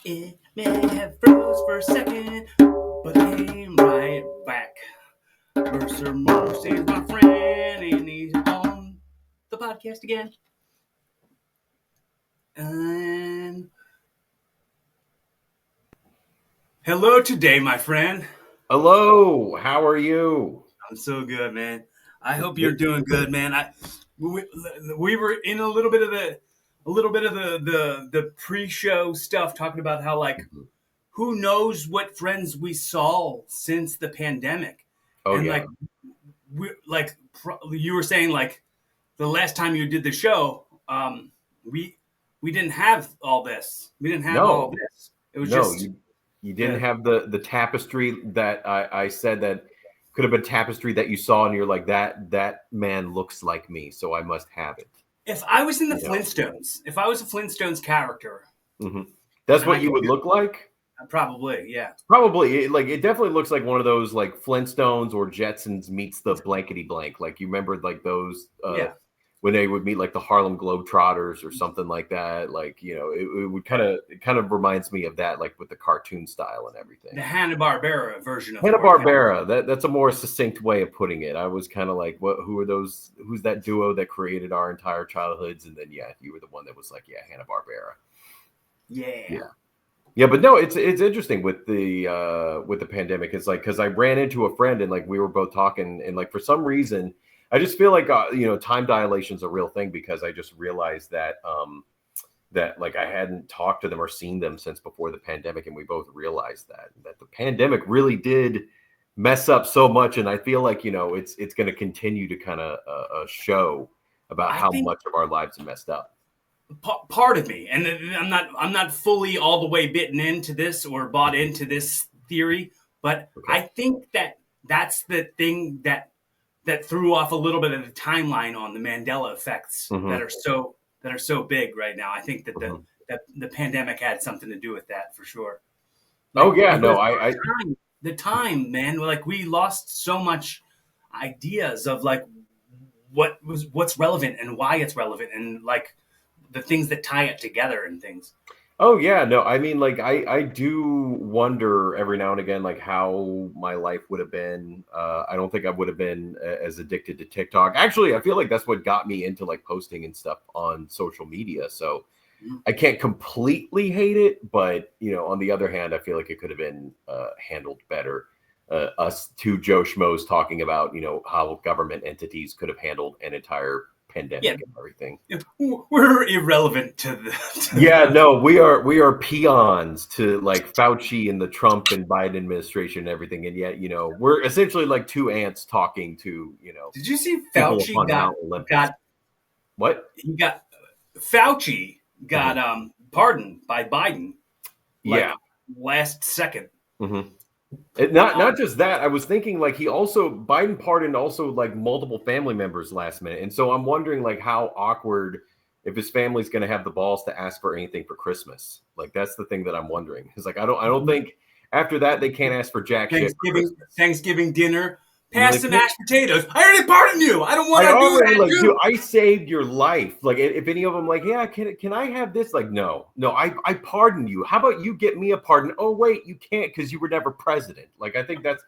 It may have froze for a second, but came right back. Mercer Morrison's my friend, and he's on the podcast again. And hello today, my friend. Hello, how are you? I'm so good, man. I hope you're doing good, man. We were in a little bit of the pre-show stuff, talking about how who knows what friends we saw since the pandemic, Oh and yeah, you were saying the last time you did the show, we didn't have all this. We didn't have all this. It was you didn't have the tapestry that I said that could have been tapestry that you saw, and you're like that man looks like me, so I must have it. If I was in the Flintstones, if I was a Flintstones character, that's what you would look like. Probably, yeah. Probably, it definitely looks like one of those like Flintstones or Jetsons meets the blankety blank. Like you remember like those when they would meet like the Harlem Globetrotters or something like that. Like, you know, it would kind of reminds me of that, like with the cartoon style and everything. The Hanna-Barbera version of Hanna-Barbera. That's a more succinct way of putting it. I was kind of like, who are those? Who's that duo that created our entire childhoods? And then you were the one that was like, Hanna-Barbera. Yeah, but no, it's interesting with the pandemic. It's like, because I ran into a friend and like we were both talking, and like for some reason I just feel like time dilation is a real thing, because I just realized that that like I hadn't talked to them or seen them since before the pandemic, and we both realized that the pandemic really did mess up so much, and I feel like it's going to continue to kind of show about how much of our lives are messed up. Part of me, and I'm not fully all the way bitten into this or bought into this theory, but I think that's the thing that threw off a little bit of the timeline on the Mandela effects that are so big right now. I think that the pandemic had something to do with that for sure. The time, man, like we lost so much ideas of like what's relevant and why it's relevant, and like the things that tie it together and things. Oh yeah, no, I mean, like I do wonder every now and again, like how my life would have been. I don't think I would have been as addicted to TikTok. Actually, I feel like that's what got me into like posting and stuff on social media. So I can't completely hate it, but on the other hand, I feel like it could have been handled better. Us two Joe Schmoes talking about how government entities could have handled an entire pandemic and everything. We're irrelevant to we are peons to like Fauci and the Trump and Biden administration and everything, and yet we're essentially like two ants talking to Did you see Fauci got what? Fauci got pardoned by Biden last second. Not just that, I was thinking like Biden pardoned also like multiple family members last minute, and so I'm wondering like how awkward if his family's going to have the balls to ask for anything for Christmas. Like that's the thing that I'm wondering. It's like I don't think after that they can't ask for jack shit. Thanksgiving dinner. Pass some mashed potatoes. I already pardoned you. I don't want to do that. Like, dude, I saved your life. Like, if any of them, like, yeah, can I have this? Like, no, I pardon you. How about you get me a pardon? Oh, wait, you can't because you were never president. Like, I think that's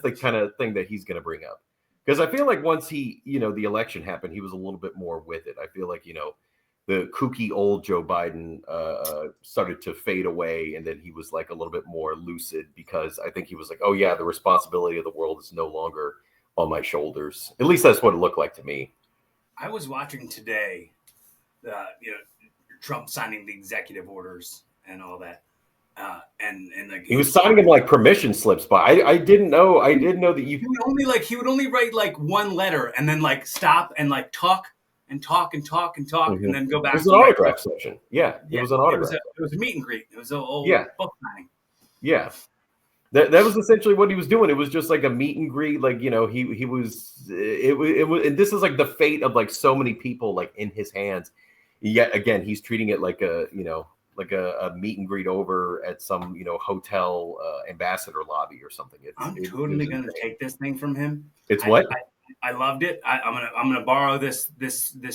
the kind of thing that he's going to bring up. Because I feel like once the election happened, he was a little bit more with it. I feel like, the kooky old Joe Biden started to fade away, and then he was like a little bit more lucid, because I think he was like, oh yeah, the responsibility of the world is no longer on my shoulders. At least that's what it looked like to me. I was watching today, Trump signing the executive orders and all that, and like he was signing them like permission slips. But I didn't know that he would only write like one letter and then like stop and like talk and then go back. It was an autograph session. Yeah, it was an autograph. It was a meet and greet. It was a book signing. Yeah, that was essentially what he was doing. It was just like a meet and greet. Like he was. It was, and this is like the fate of like so many people like in his hands. Yet again, he's treating it like a meet and greet over at some hotel ambassador lobby or something. I'm totally going to take this thing from him. It's what? I loved it. I'm gonna borrow this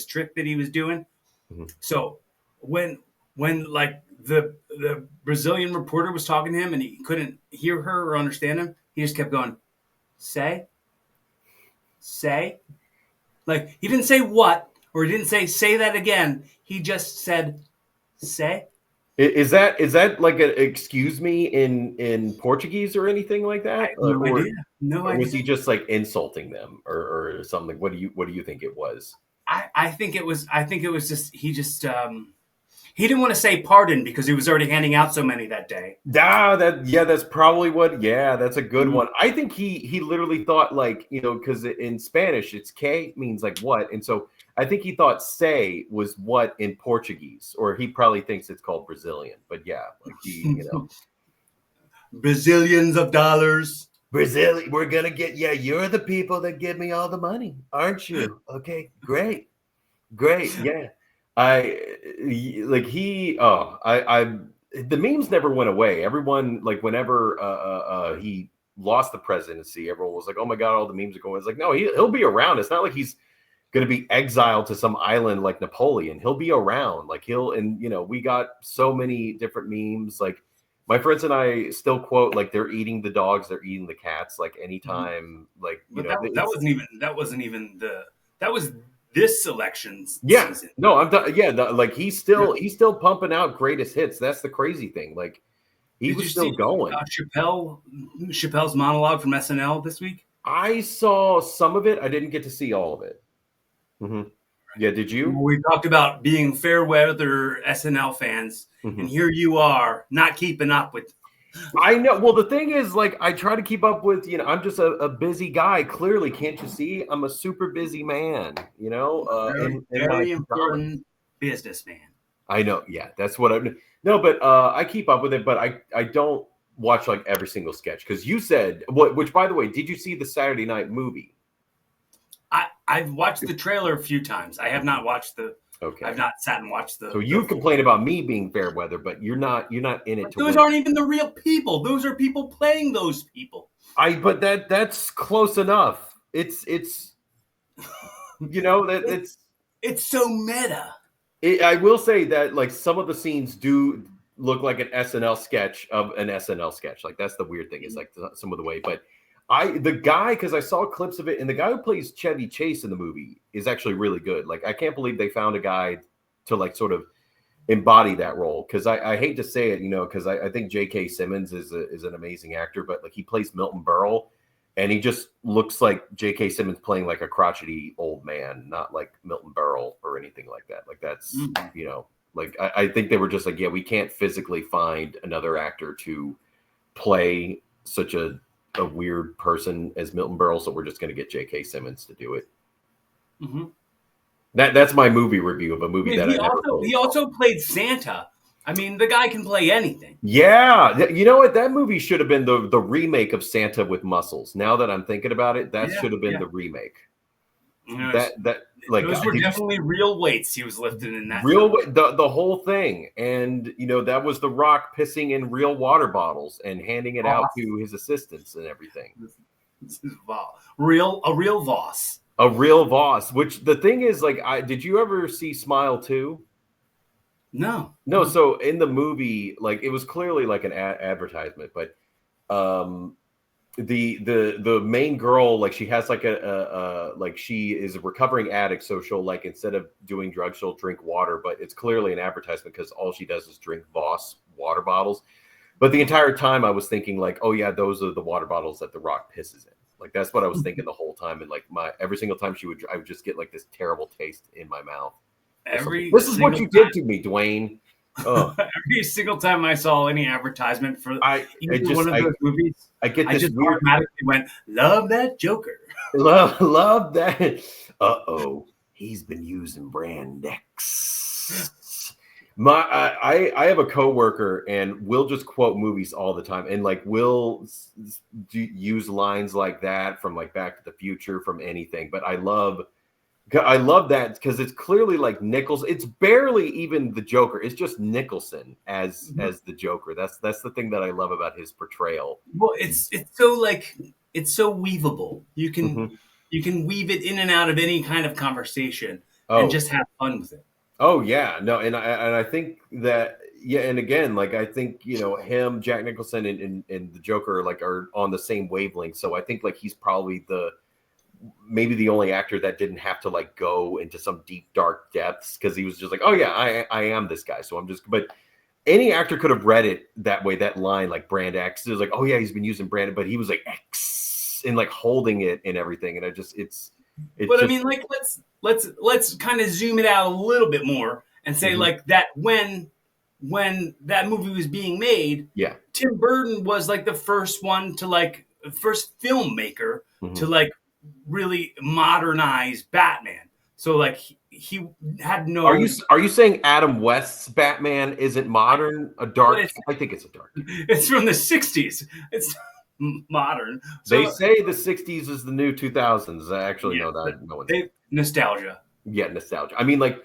trick that he was doing. Mhm. So when like the Brazilian reporter was talking to him and he couldn't hear her or understand him, he just kept going, say. Like he didn't say what, or he didn't say that again. He just said say. Is that like an excuse me in Portuguese or anything like I that, have no idea. No or was idea. he just like insulting them or something? What do you think it was? I think it was just he didn't want to say pardon because he was already handing out so many that day. That's probably what. Yeah, that's a good Mhm. one. I think he literally thought like because in Spanish it's que means like what, and so I think he thought say was what in Portuguese, or he probably thinks it's called Brazilian. But yeah, like Bazillions of dollars. Brazil, we're gonna get you're the people that give me all the money, aren't you? Okay, great. Great, yeah. I like he. Oh, I. The memes never went away. Everyone like whenever he lost the presidency, everyone was like, "Oh my god, all the memes are going." It's like, no, he'll be around. It's not like he's going to be exiled to some island like Napoleon. He'll be around. Like and we got so many different memes. Like my friends and I still quote like they're eating the dogs, they're eating the cats. Like anytime, like But that it's wasn't even the that was this election's yeah, season. no, yeah, like he's still pumping out greatest hits. That's the crazy thing. Like he Did was you still see going. Chappelle's monologue from SNL this week? I saw some of it. I didn't get to see all of it. hmm Yeah, did you? We talked about being fair weather SNL fans, and hmm here you are not keeping up with. I know. Well, the thing is, like, I try to keep up with. I'm just a busy guy. Clearly, can't you see? I'm a super busy man. Very, In my very pajamas. important businessman. I know. Yeah, that's what I no, but I keep up with it, but I don't watch like every single sketch because you said what. Which, by the way, did you see the Saturday Night movie? I've watched the trailer a few times. I have not watched the. Okay, I've not sat and watched so the you full. complain about me being fair weather, but you're not in it But to those win. aren't even the real people. Those are people playing those people. But that's close enough. It's that It, it's so meta. I will say that like some of the scenes do look like an SNL sketch of an SNL sketch. Like that's the weird thing is like some of the way. But the guy, because I saw clips of it, and the guy who plays Chevy Chase in the movie is actually really good. Like I can't believe they found a guy to like sort of embody that role. Because I hate to say it, because I think J.K. Simmons is an amazing actor, but like he plays Milton Berle. And he just looks like J.K. Simmons playing like a crotchety old man, not like Milton Berle or anything like that. Like that's, like I think they were just like, yeah, we can't physically find another actor to play such a weird person as Milton Berle, so we're just going to get J.K. Simmons to do it. Mm-hmm. That's my movie review of a movie Yeah, that I never fully he saw. also played Santa. I mean, the guy can play anything. Yeah, you know what? That movie should have been the remake of Santa with muscles. Now that I'm thinking about it, that should have been the remake. That like Those were did you definitely real weights he was lifting in that real film. the whole thing, and that was The Rock pissing in real water bottles and handing it out to his assistants and everything. A real Voss. A real Voss. Which the thing is, like, did you ever see Smile 2? No. So in the movie, like, it was clearly like an advertisement, but the main girl, like, she has like like she is a recovering addict, so she'll like instead of doing drugs she'll drink water, but it's clearly an advertisement because all she does is drink Voss water bottles. But the entire time I was thinking like, oh yeah, those are the water bottles that The Rock pisses in. Like that's what I was thinking the whole time, and like every single time I would just get like this terrible taste in my mouth. This is what you did to me, Dwayne. Oh. Every single time I saw any advertisement for either one of those movies, I get this just weird automatically went, love that Joker. Love that. Uh-oh. He's been using brand X. I have a coworker and we'll just quote movies all the time, and like we'll use lines like that from like Back to the Future, from anything. But I love that because it's clearly like Nichols. It's barely even the Joker. It's just Nicholson as the Joker. That's the thing that I love about his portrayal. Well, it's so weavable. You You can weave it in and out of any kind of conversation and Oh, just have fun with it. oh yeah, no, and I think that yeah, and again, like I think him, Jack Nicholson, and the Joker like are on the same wavelength. So I think like he's probably maybe the only actor that didn't have to like go into some deep dark depths because he was just like, oh yeah, I am this guy. So I'm just but any actor could have read it that way, that line like brand X. It was like, oh yeah, he's been using brand, but he was like X and like holding it and everything. And it's But I just mean, like, let's kind of zoom it out a little bit more and say mhm. like that when that movie was being made, Yeah. Tim Burton was like the first one to like first filmmaker to Mhm. like really modernize Batman. So like he had Are you no. are you saying Adam West's Batman isn't modern? A But dark? I think it's a dark. it's from the '60s. It's modern. They So say the '60s is the new 2000s. I actually yeah, know that no one said. they nostalgia. Yeah, nostalgia. I mean, like,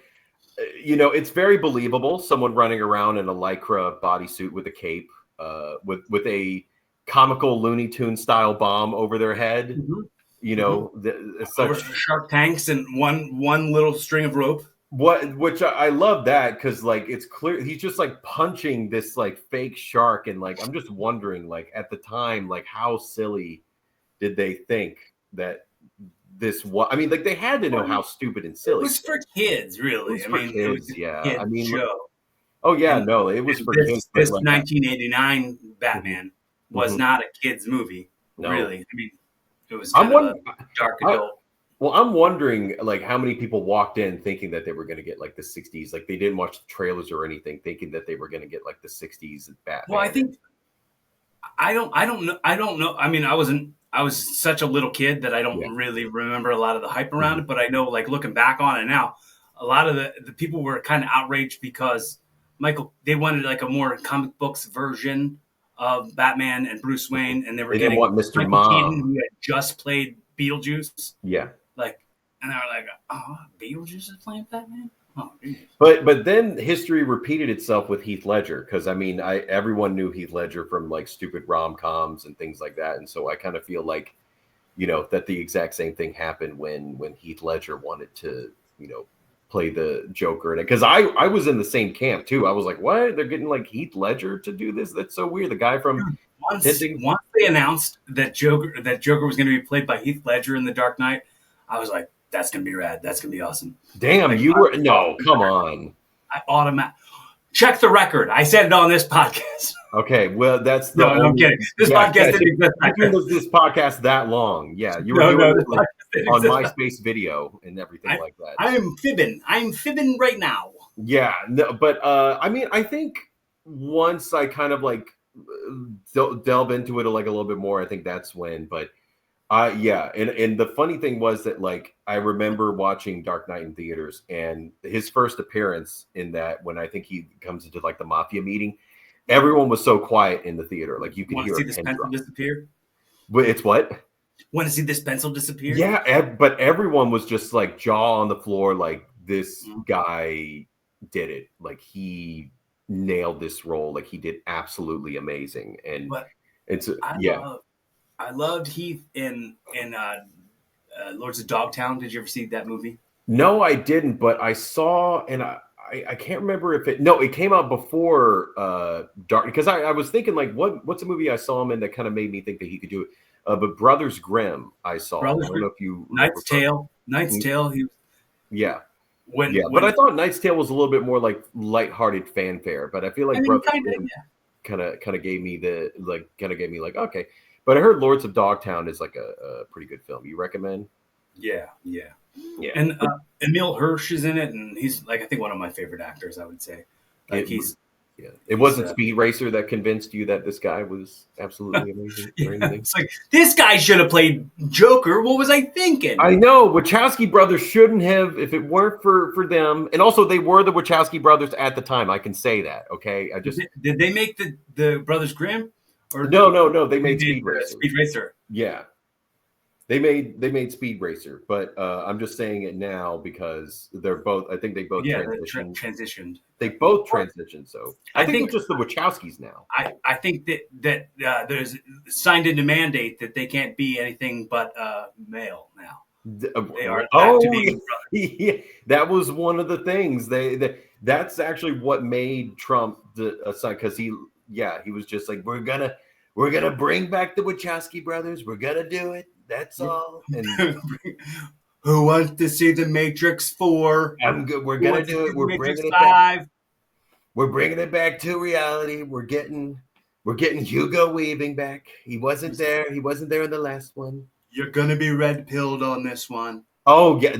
it's very believable. Someone running around in a lycra bodysuit with a cape, with a comical Looney Tune style bomb over their head. Mhm. You Mhm. know, Over such shark tanks and one little string of rope. which I love that because like it's clear he's just like punching this like fake shark and like I'm just wondering like at the time like how silly did they think that this was? I mean, like they had to know Well, how stupid and it silly was for kids, it really. was I for mean, it was kids. a Yeah, I kid mean, show, oh yeah, and, no, it was for kids, this but this like, 1989 mhm, Batman was mhm, not a kids movie, no, really. I mean, it was I'm kind of a one. dark I, adult. well, I'm wondering like how many people walked in thinking that they were going to get like the '60s, like they didn't watch the trailers or anything, thinking that they were going to get like the '60s Well, I Batman. think I don't know. I mean, I was such a little kid that I Yeah. don't really remember a lot of the hype around Mhm. it, but I know like looking back on it now, a lot of the people were kind of outraged because they wanted like a more comic books version of Batman and Bruce Wayne, and they were They didn't getting want Mr. Michael Keaton, Mom. who had just played Beetlejuice, Yeah. like, and they were like, "Oh, Beetlejuice is playing Batman." Oh, geez. But then history repeated itself with Heath Ledger because I mean everyone knew Heath Ledger from like stupid rom-coms and things like that, and so I kind of feel like that the exact same thing happened when Heath Ledger wanted to play the Joker in it because I was in the same camp too. I was like, what? They're getting like Heath Ledger to do this? That's so weird. The guy from Hinting. Once they announced that Joker was going to be played by Heath Ledger in The Dark Knight, I was like, "That's going to be rad. That's going to be awesome." Damn, Like, you were no, come on. I automatic check the record. I said it on this podcast. Okay, well, that's the No, no, I'm only kidding. This yeah, podcast didn't exist you've back been then. doing this podcast that long. Yeah, you were No, doing no, it this like podcast didn't on exist. MySpace video and everything I like that. I am fibbing. I'm fibbing right now. Yeah, no, but I mean, I think once I kind of like delve into it like a little bit more, I think that's when. But yeah, and the funny thing was that like I remember watching Dark Knight in theaters, and his first appearance in that when I think he comes into like the mafia meeting, everyone was so quiet in the theater, like you could Want to hear see a this pin pencil drop. disappear? But it's what? Want to see this pencil disappear? Yeah, but everyone was just like jaw on the floor, like this Mhm. guy did it. Like he nailed this role. Like he did absolutely amazing. And But it's I yeah. love I loved Heath in Lords of Dogtown. Did you ever see that movie? No, I didn't, but I saw and I can't remember if it came out before Dark because I was thinking like what's a movie I saw him in that kind of made me think that he could do it. But Brothers Grimm I saw. I Brothers don't know Grimm, if you remember Knight's Tale. Knight's Tale. He yeah. when Yeah, but I when thought Knight's Tale was a little bit more like lighthearted fanfare, but I feel I like mean, Brothers kind of, Grimm kind of gave me like okay. But I heard Lords of Dogtown is like a pretty good film. You recommend? yeah. Yeah. And Emil Hirsch is in it, and he's like I think one of my favorite actors. I would say, like It he's yeah. It he's wasn't Speed Racer that convinced you that this guy was absolutely amazing yeah. or anything. It's like this guy should have played Joker. What was I thinking? I know Wachowski brothers shouldn't have if it weren't for them, and also they were the Wachowski brothers at the time. I can say that. Okay, I just Did they make the Brothers Grimm, or no. They they made did Speed Racer. Speed Racer? Yeah, they made Speed Racer, but I'm just saying it now because they're both. I think they both Yeah, transitioned. transitioned. They both transitioned. So I I think think they're just the Wachowskis now. I think that there's signed into mandate that they can't be anything but male now. They are back to Oh, being brothers. yeah, that was one of the things that's actually what made Trump the son, because he was just like, we're gonna bring back the Wachowski brothers, we're gonna do it, that's all, and Who wants to see the Matrix 4? I'm good, we're Who gonna wants to do see it, the Matrix 5? we're bringing it back to reality, we're getting Hugo Weaving back. He wasn't there in the last one. You're gonna be red pilled on this one, Oh yeah,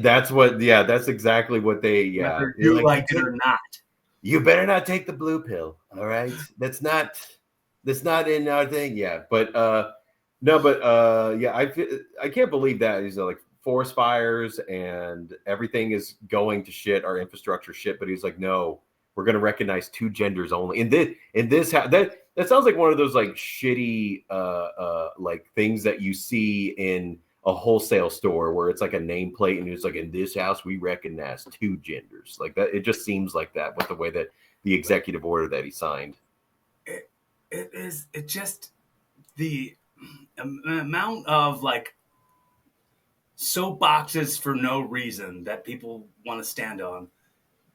that's exactly what whether they're you like, like it or not. you better not take the blue pill. All right. That's not in our thing. Yeah. But no, but yeah, I can't believe that he's like forest fires and everything is going to shit, our infrastructure shit. But he's like, no, we're gonna recognize two genders only. That sounds like one of those like shitty like things that you see in a wholesale store where it's like a nameplate and it's like, in this house we recognize two genders, like that. It just seems like that with the way that the executive order that he signed. It just the amount of like soapboxes for no reason that people want to stand on.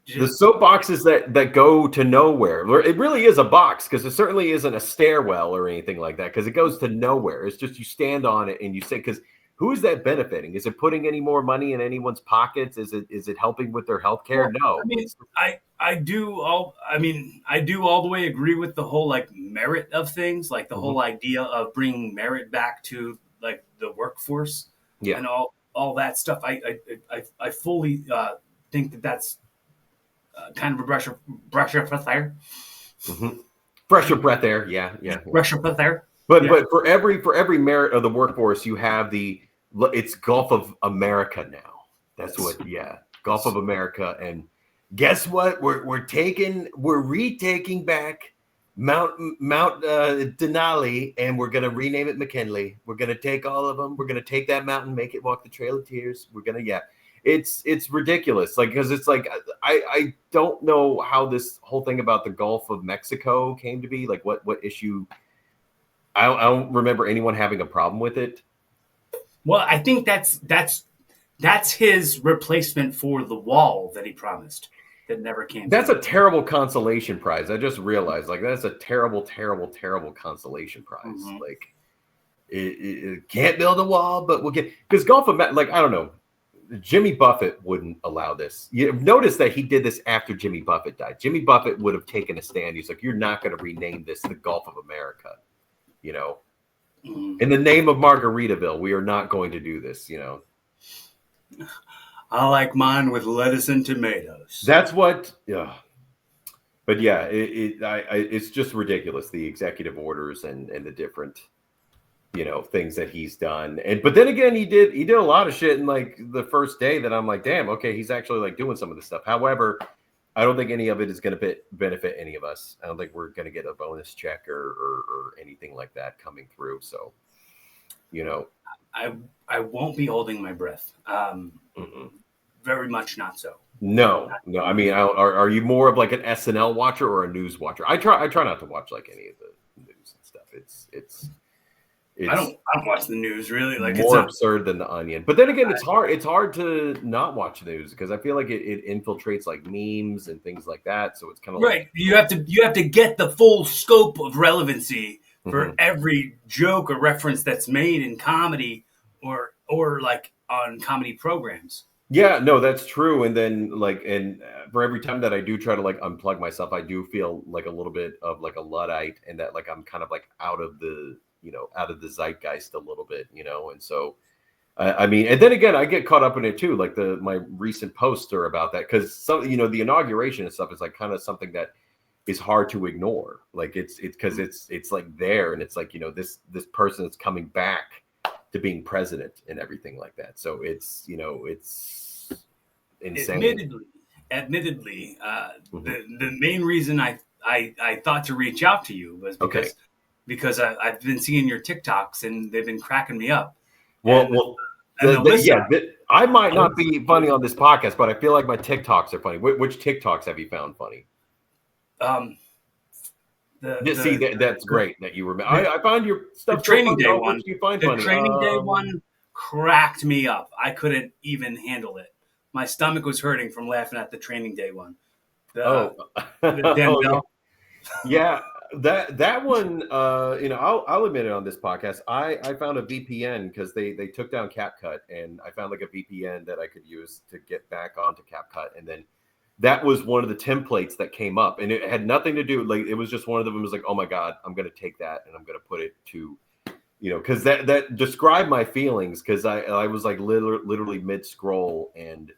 The soapboxes that go to nowhere. It really is a box, because it certainly isn't a stairwell or anything like that, because it goes to nowhere. It's just you stand on it and you say, because who is that benefiting? Is it putting any more money in anyone's pockets? Is it helping with their health care? Well, No. I mean, I do all the way agree with the whole like merit of things, like the whole idea of bringing merit back to like the workforce Yeah. and all that stuff. I fully think that that's kind of a brush up there. Mm-hmm. Fresher breath air. Yeah. Brush up there. But for every merit of the workforce, you have it's Gulf of America now. That's what, Gulf of America. And guess what? We're retaking back Mount Denali, and we're gonna rename it McKinley. We're gonna take all of them. We're gonna take that mountain, make it walk the Trail of Tears. We're gonna It's ridiculous, like, because it's like I don't know how this whole thing about the Gulf of Mexico came to be. Like, what issue? I don't remember anyone having a problem with it. Well, I think that's his replacement for the wall that he promised that never came. That's a terrible consolation prize. I just realized, like, that's a terrible, terrible, terrible consolation prize. Mm-hmm. Like, it can't build a wall, but we'll get, because Gulf of, like, I don't know, Jimmy Buffett wouldn't allow this. You notice that he did this after Jimmy Buffett died. Jimmy Buffett would have taken a stand. He's like, you're not going to rename this the Gulf of America. In the name of Margaritaville, we are not going to do this. I like mine with lettuce and tomatoes. That's what. Yeah. But yeah, it's just ridiculous, the executive orders and the different, things that he's done. But then again, he did a lot of shit in like the first day that I'm like, damn, okay, he's actually like doing some of this stuff. However, I don't think any of it is going to benefit any of us. I don't think we're going to get a bonus check or anything like that coming through. So, I won't be holding my breath. Very much not so. No. I mean, are you more of like an SNL watcher or a news watcher? I try not to watch like any of the news and stuff. It's I don't watch the news really. Like, more absurd than The Onion. But then again, it's hard to not watch the news, because I feel like it infiltrates like memes and things like that. So it's kind of right. Like, you have to get the full scope of relevancy for every joke or reference that's made in comedy or like on comedy programs. Yeah, no, that's true. And then for every time that I do try to like unplug myself, I do feel like a little bit of like a Luddite, and that like I'm kind of like out of the zeitgeist a little bit, and so I mean, and then again, I get caught up in it too. Like my recent posts are about that, because the inauguration and stuff is like kind of something that is hard to ignore. Like it's because it's like there, and it's like, this person is coming back to being president and everything like that. So it's it's insane. Admittedly, the main reason I thought to reach out to you was because I've been seeing your TikToks and they've been cracking me up. I might not be funny on this podcast, but I feel like my TikToks are funny. Which TikToks have you found funny? That's great that you remember. I find your stuff. The training day one. You find the funny. training day one cracked me up. I couldn't even handle it. My stomach was hurting from laughing at the Training Day one. The, the Oh yeah. Denzel. Yeah, that one, I'll admit it on this podcast. I found a VPN because they took down CapCut, and I found like a VPN that I could use to get back onto CapCut, and then that was one of the templates that came up, and it had nothing to do, like, it was just one of them was like, oh my god, I'm gonna take that and I'm gonna put it to, because that described my feelings, because I was like literally mid scroll, and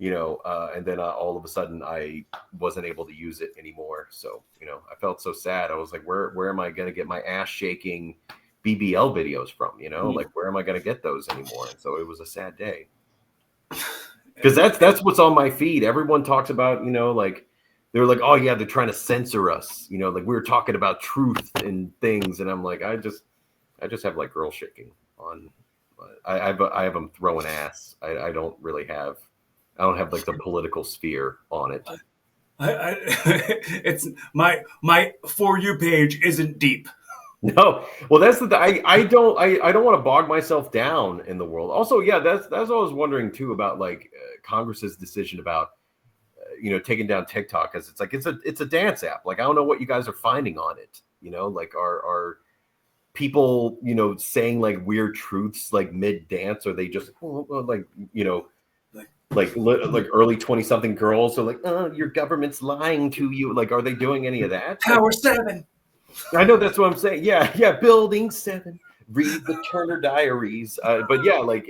and then all of a sudden I wasn't able to use it anymore. So, I felt so sad. I was like, where am I going to get my ass shaking BBL videos from? Like, where am I going to get those anymore? And so it was a sad day, because that's what's on my feed. Everyone talks about, like, they're like, oh yeah, they're trying to censor us. Like, we were talking about truth and things. And I'm like, I just have like girl shaking on. I have them throwing ass. I don't really have. I don't have like the political sphere on it. It's my For You page isn't deep. No, well, that's the thing. I don't want to bog myself down in the world. Also, yeah, that's what I was wondering too about, like, Congress's decision about taking down TikTok, because it's like it's a dance app. Like, I don't know what you guys are finding on it. Like, are people saying like weird truths like mid dance, or they just like like early 20-something girls are like, oh, your government's lying to you. Like, are they doing any of that? Tower 7. I know, that's what I'm saying. Yeah, Building 7. Read the Turner Diaries. But yeah, like,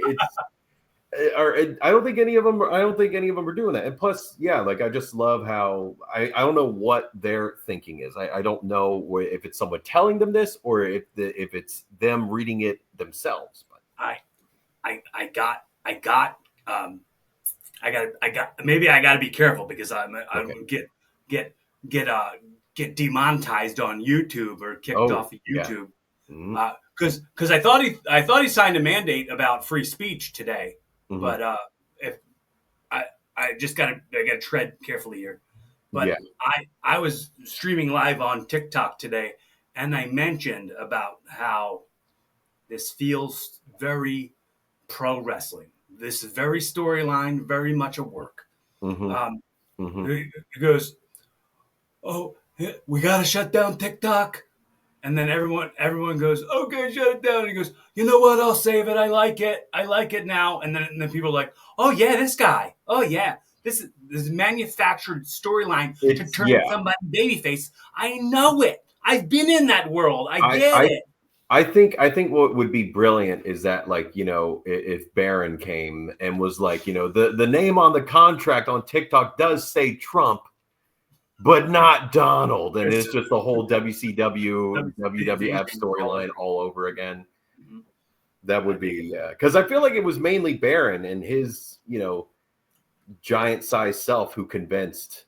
I don't think any of them are doing that. And plus, yeah, like, I just love how I don't know what their thinking is. I don't know if it's someone telling them this, or if it's them reading it themselves. But maybe I got to be careful, because I'm okay. get demonetized on YouTube or kicked off of YouTube. Yeah. Mm-hmm. Because I thought he signed a mandate about free speech today, Mm-hmm. but if I just gotta tread carefully here. But Yeah. I was streaming live on TikTok today, and I mentioned about how this feels very pro wrestling. This is very storyline, very much a work. Mm-hmm. Mm-hmm. He goes, "Oh, we gotta shut down TikTok," and then everyone goes, "Okay, shut it down." And he goes, "You know what? I'll save it. I like it now." And then people are like, "Oh yeah, this guy. Oh yeah, this is manufactured storyline to turn somebody babyface. I know it. I've been in that world. I get it." I think what would be brilliant is that, like, if Barron came and was like, the name on the contract on TikTok does say Trump, but not Donald, and it's just the whole WCW WWF storyline all over again. Mm-hmm. That would be, because I feel like it was mainly Barron and his giant size self who convinced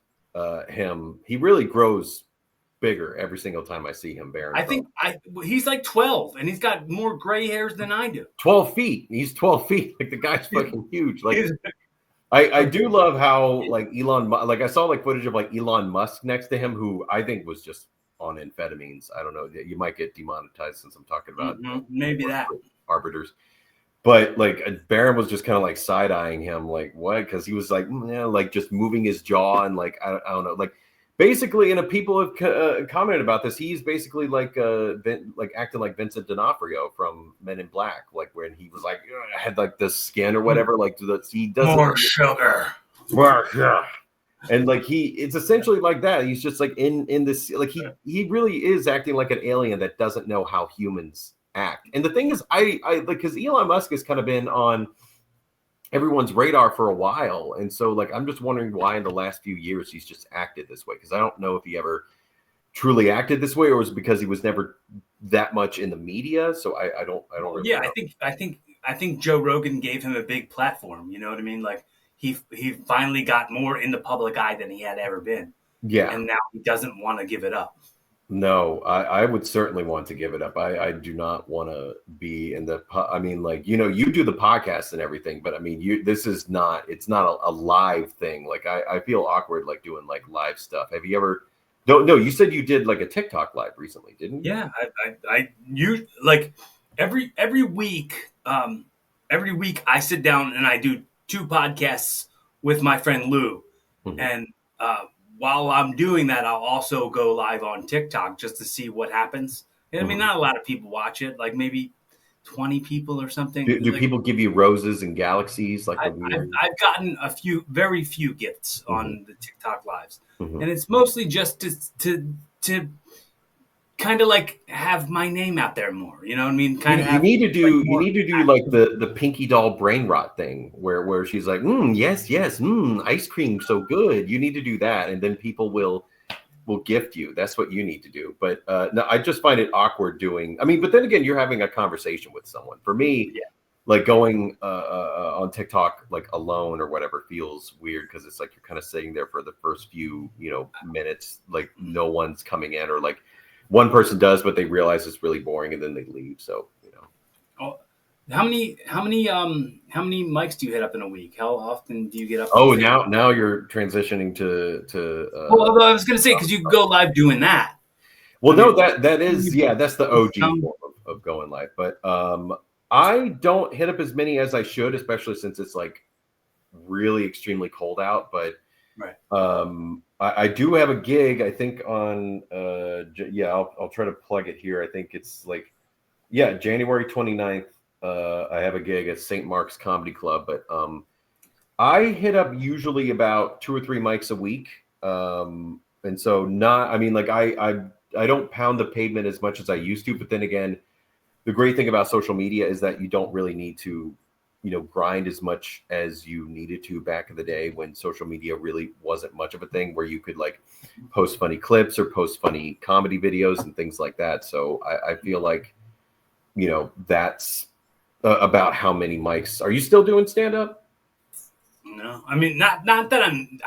him. He really grows bigger every single time I see him, Barron. I think he's like 12, and he's got more gray hairs than I do. 12 feet. He's 12 feet. Like, the guy's fucking huge. Like, I do love how, like, I saw like footage of like Elon Musk next to him, who I think was just on amphetamines. I don't know. You might get demonetized since I'm talking about maybe that arbiters. But like, Barron was just kind of like side eyeing him, like, what? Because he was like, like, just moving his jaw, and like, I don't know, like, basically, and people have commented about this. He's basically like acting like Vincent D'Onofrio from Men in Black, like when he was like, had like the skin or whatever. Like, he doesn't more sugar. And like, it's essentially like that. He's just like in this, like, he really is acting like an alien that doesn't know how humans act. And the thing is, I like, because Elon Musk has kind of been on everyone's radar for a while, and so, like, I'm just wondering why in the last few years he's just acted this way, because I don't know if he ever truly acted this way, or was it because he was never that much in the media. So I don't really know. I think Joe Rogan gave him a big platform. You know what I mean? Like, he finally got more in the public eye than he had ever been. Yeah, and now he doesn't want to give it up. No, I would certainly want to give it up. I do not want to be in the. I mean, like, you do the podcast and everything, but I mean, it's not a live thing. Like, I feel awkward like doing like live stuff. Have you ever? No, you said you did like a TikTok live recently, didn't you? Yeah, I like every week. every week I sit down and I do 2 podcasts with my friend Lou. Mhm. And while I'm doing that, I'll also go live on TikTok just to see what happens. And I mean, Mhm. not a lot of people watch it, like maybe 20 people or something. Do Like people give you roses and galaxies like I, the I've, weird? I've gotten very few gifts Mhm. on the TikTok lives, Mhm. and it's mostly just to kind of like have my name out there more. You know what I mean? Kind of You have need to like do more. like the Pinky Doll brain rot thing where she's like, yes, yes, ice cream so good. You need to do that, and then people will gift you. That's what you need to do. But no, I just find it awkward doing. I mean, but then again, you're having a conversation with someone. For me, Yeah. like going on TikTok like alone or whatever feels weird because it's like you're kind of sitting there for the first few minutes, like no one's coming in, or like one person does, but they realize it's really boring and then they leave. So Oh, how many mics do you hit up in a week? How often do you get up on Oh, stage? now you're transitioning Well, although I was going to say because you can go live doing that. well, I no, mean, that is, yeah, that's the OG some- form of going live. But I don't hit up as many as I should, especially since it's like really extremely cold out. But right. I do have a gig, I think on yeah, I'll try to plug it here. I think it's like, yeah, January 29th. I have a gig at St. Mark's Comedy Club, but I hit up usually about 2 or 3 mics a week. And so not, I mean, like I don't pound the pavement as much as I used to, but then again, the great thing about social media is that you don't really need to, grind as much as you needed to back in the day when social media really wasn't much of a thing where you could like post funny clips or post funny comedy videos and things like that. So I feel like, that's about how many mics. Are you still doing stand up? No, I mean not that I'm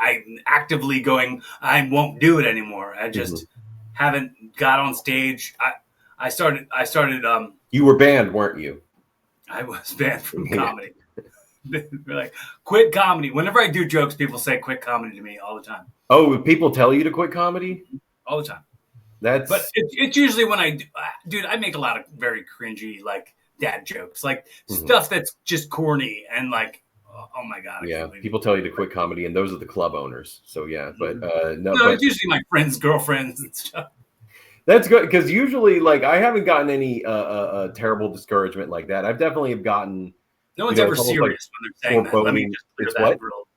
actively going. I won't do it anymore. I Mhm. just haven't got on stage. I started. You were banned, weren't you? I was banned from Yeah. comedy. They're like, quit comedy. Whenever I do jokes, people say quit comedy to me all the time. Oh, people tell you to quit comedy? All the time. But That's it's usually when dude, I make a lot of very cringy like dad jokes, like Mhm. stuff that's just corny and like, oh my god, I Yeah, can't believe people tell you to quit comedy, and those are the club owners. So yeah, but no, No, but it's usually my friends' girlfriends and stuff. that's good because usually, like, I haven't gotten any terrible discouragement like that. I've definitely have gotten, No one's ever it's almost like serious when they're saying that. Let me foreboding. just clear It's that what? grill.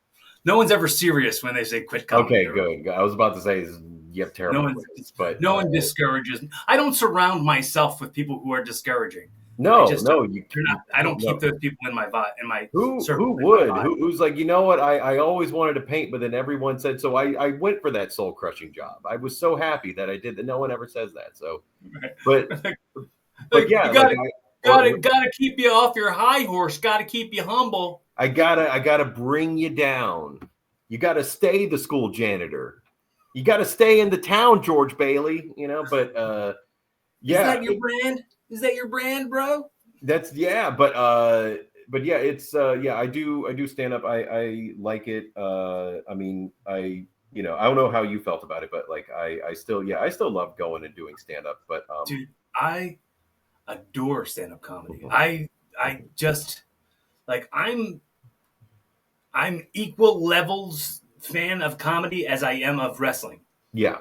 No one's ever serious when they say quit comedy. Okay, good. I was about to say you have No terrible one's grades, but no one discourages. I don't surround myself with people who are discouraging. I no, just no, they're not. I don't keep no. those people in my in my Who circle, in would? my vibe. Who's like, you know what? I always wanted to paint, but then everyone said so. I went for that soul crushing job. I was so happy that I did that. No one ever says that. So, but Like yeah, you like gotta or gotta keep you off your high horse. Gotta keep you humble. I gotta bring you down. You gotta stay the school janitor. You gotta stay in the town, George Bailey. But Is yeah, that your brand? Is that your brand, bro? that's yeah, but yeah, it's yeah, I do stand up. I like it. I mean, I don't know how you felt about it, but like I still, yeah, I still love going and doing stand up. But Dude, I adore stand-up comedy. Mhm. I just like I'm equal levels fan of comedy as I am of wrestling. Yeah.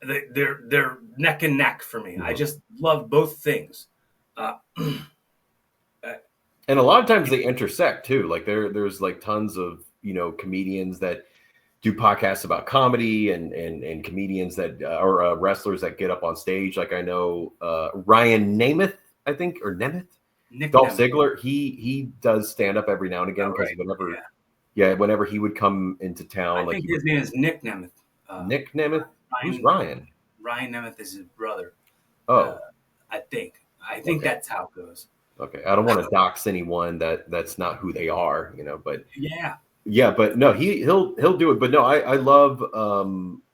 They're neck and neck for me. I Mhm. just love both things. Uh, And a lot of times they intersect too. Like there's like tons of comedians that do podcasts about comedy and comedians that or wrestlers that get up on stage. Like I know Ryan Nemeth, I think, or Nemeth, Nick Dolph Nemeth. Ziggler. He does stand up every now and again Oh, because right. whenever he would come into I town, like think he would. his name is Nick Nemeth. Nick Nemeth, who's Ryan Ryan? Ryan Nemeth is his brother. Uh, Oh, I think. I think okay, that's how it goes. okay. I don't want to dox anyone that's not who they are, but Yeah. yeah, but no, he'll do it. But no, I love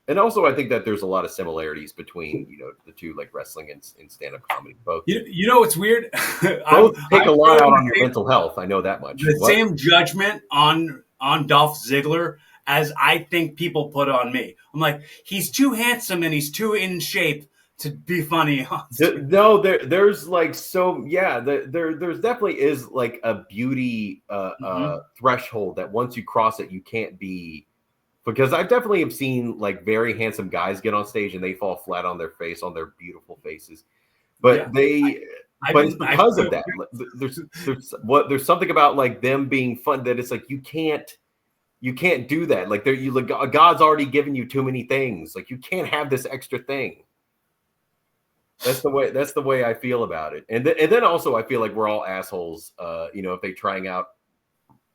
and also I think that there's a lot of similarities between the two, like wrestling and stand-up comedy. Both You know what's weird? both take I'm a lot out throwing on your mental health. I know that much. the What? same judgment on Dolph Ziggler as I think people put on me. I'm like, he's too handsome and he's too in shape to be funny. No, there's like there's definitely is like a beauty threshold that once you cross it, you can't be. Because I definitely have seen like very handsome guys get on stage and they fall flat on their face on their beautiful faces, but it's because of that. There's something about like them being fun that it's like you can't do that. Like God's already given you too many things. Like you can't have this extra thing. That's the way I feel about it. And then also I feel like we're all assholes. If they trying out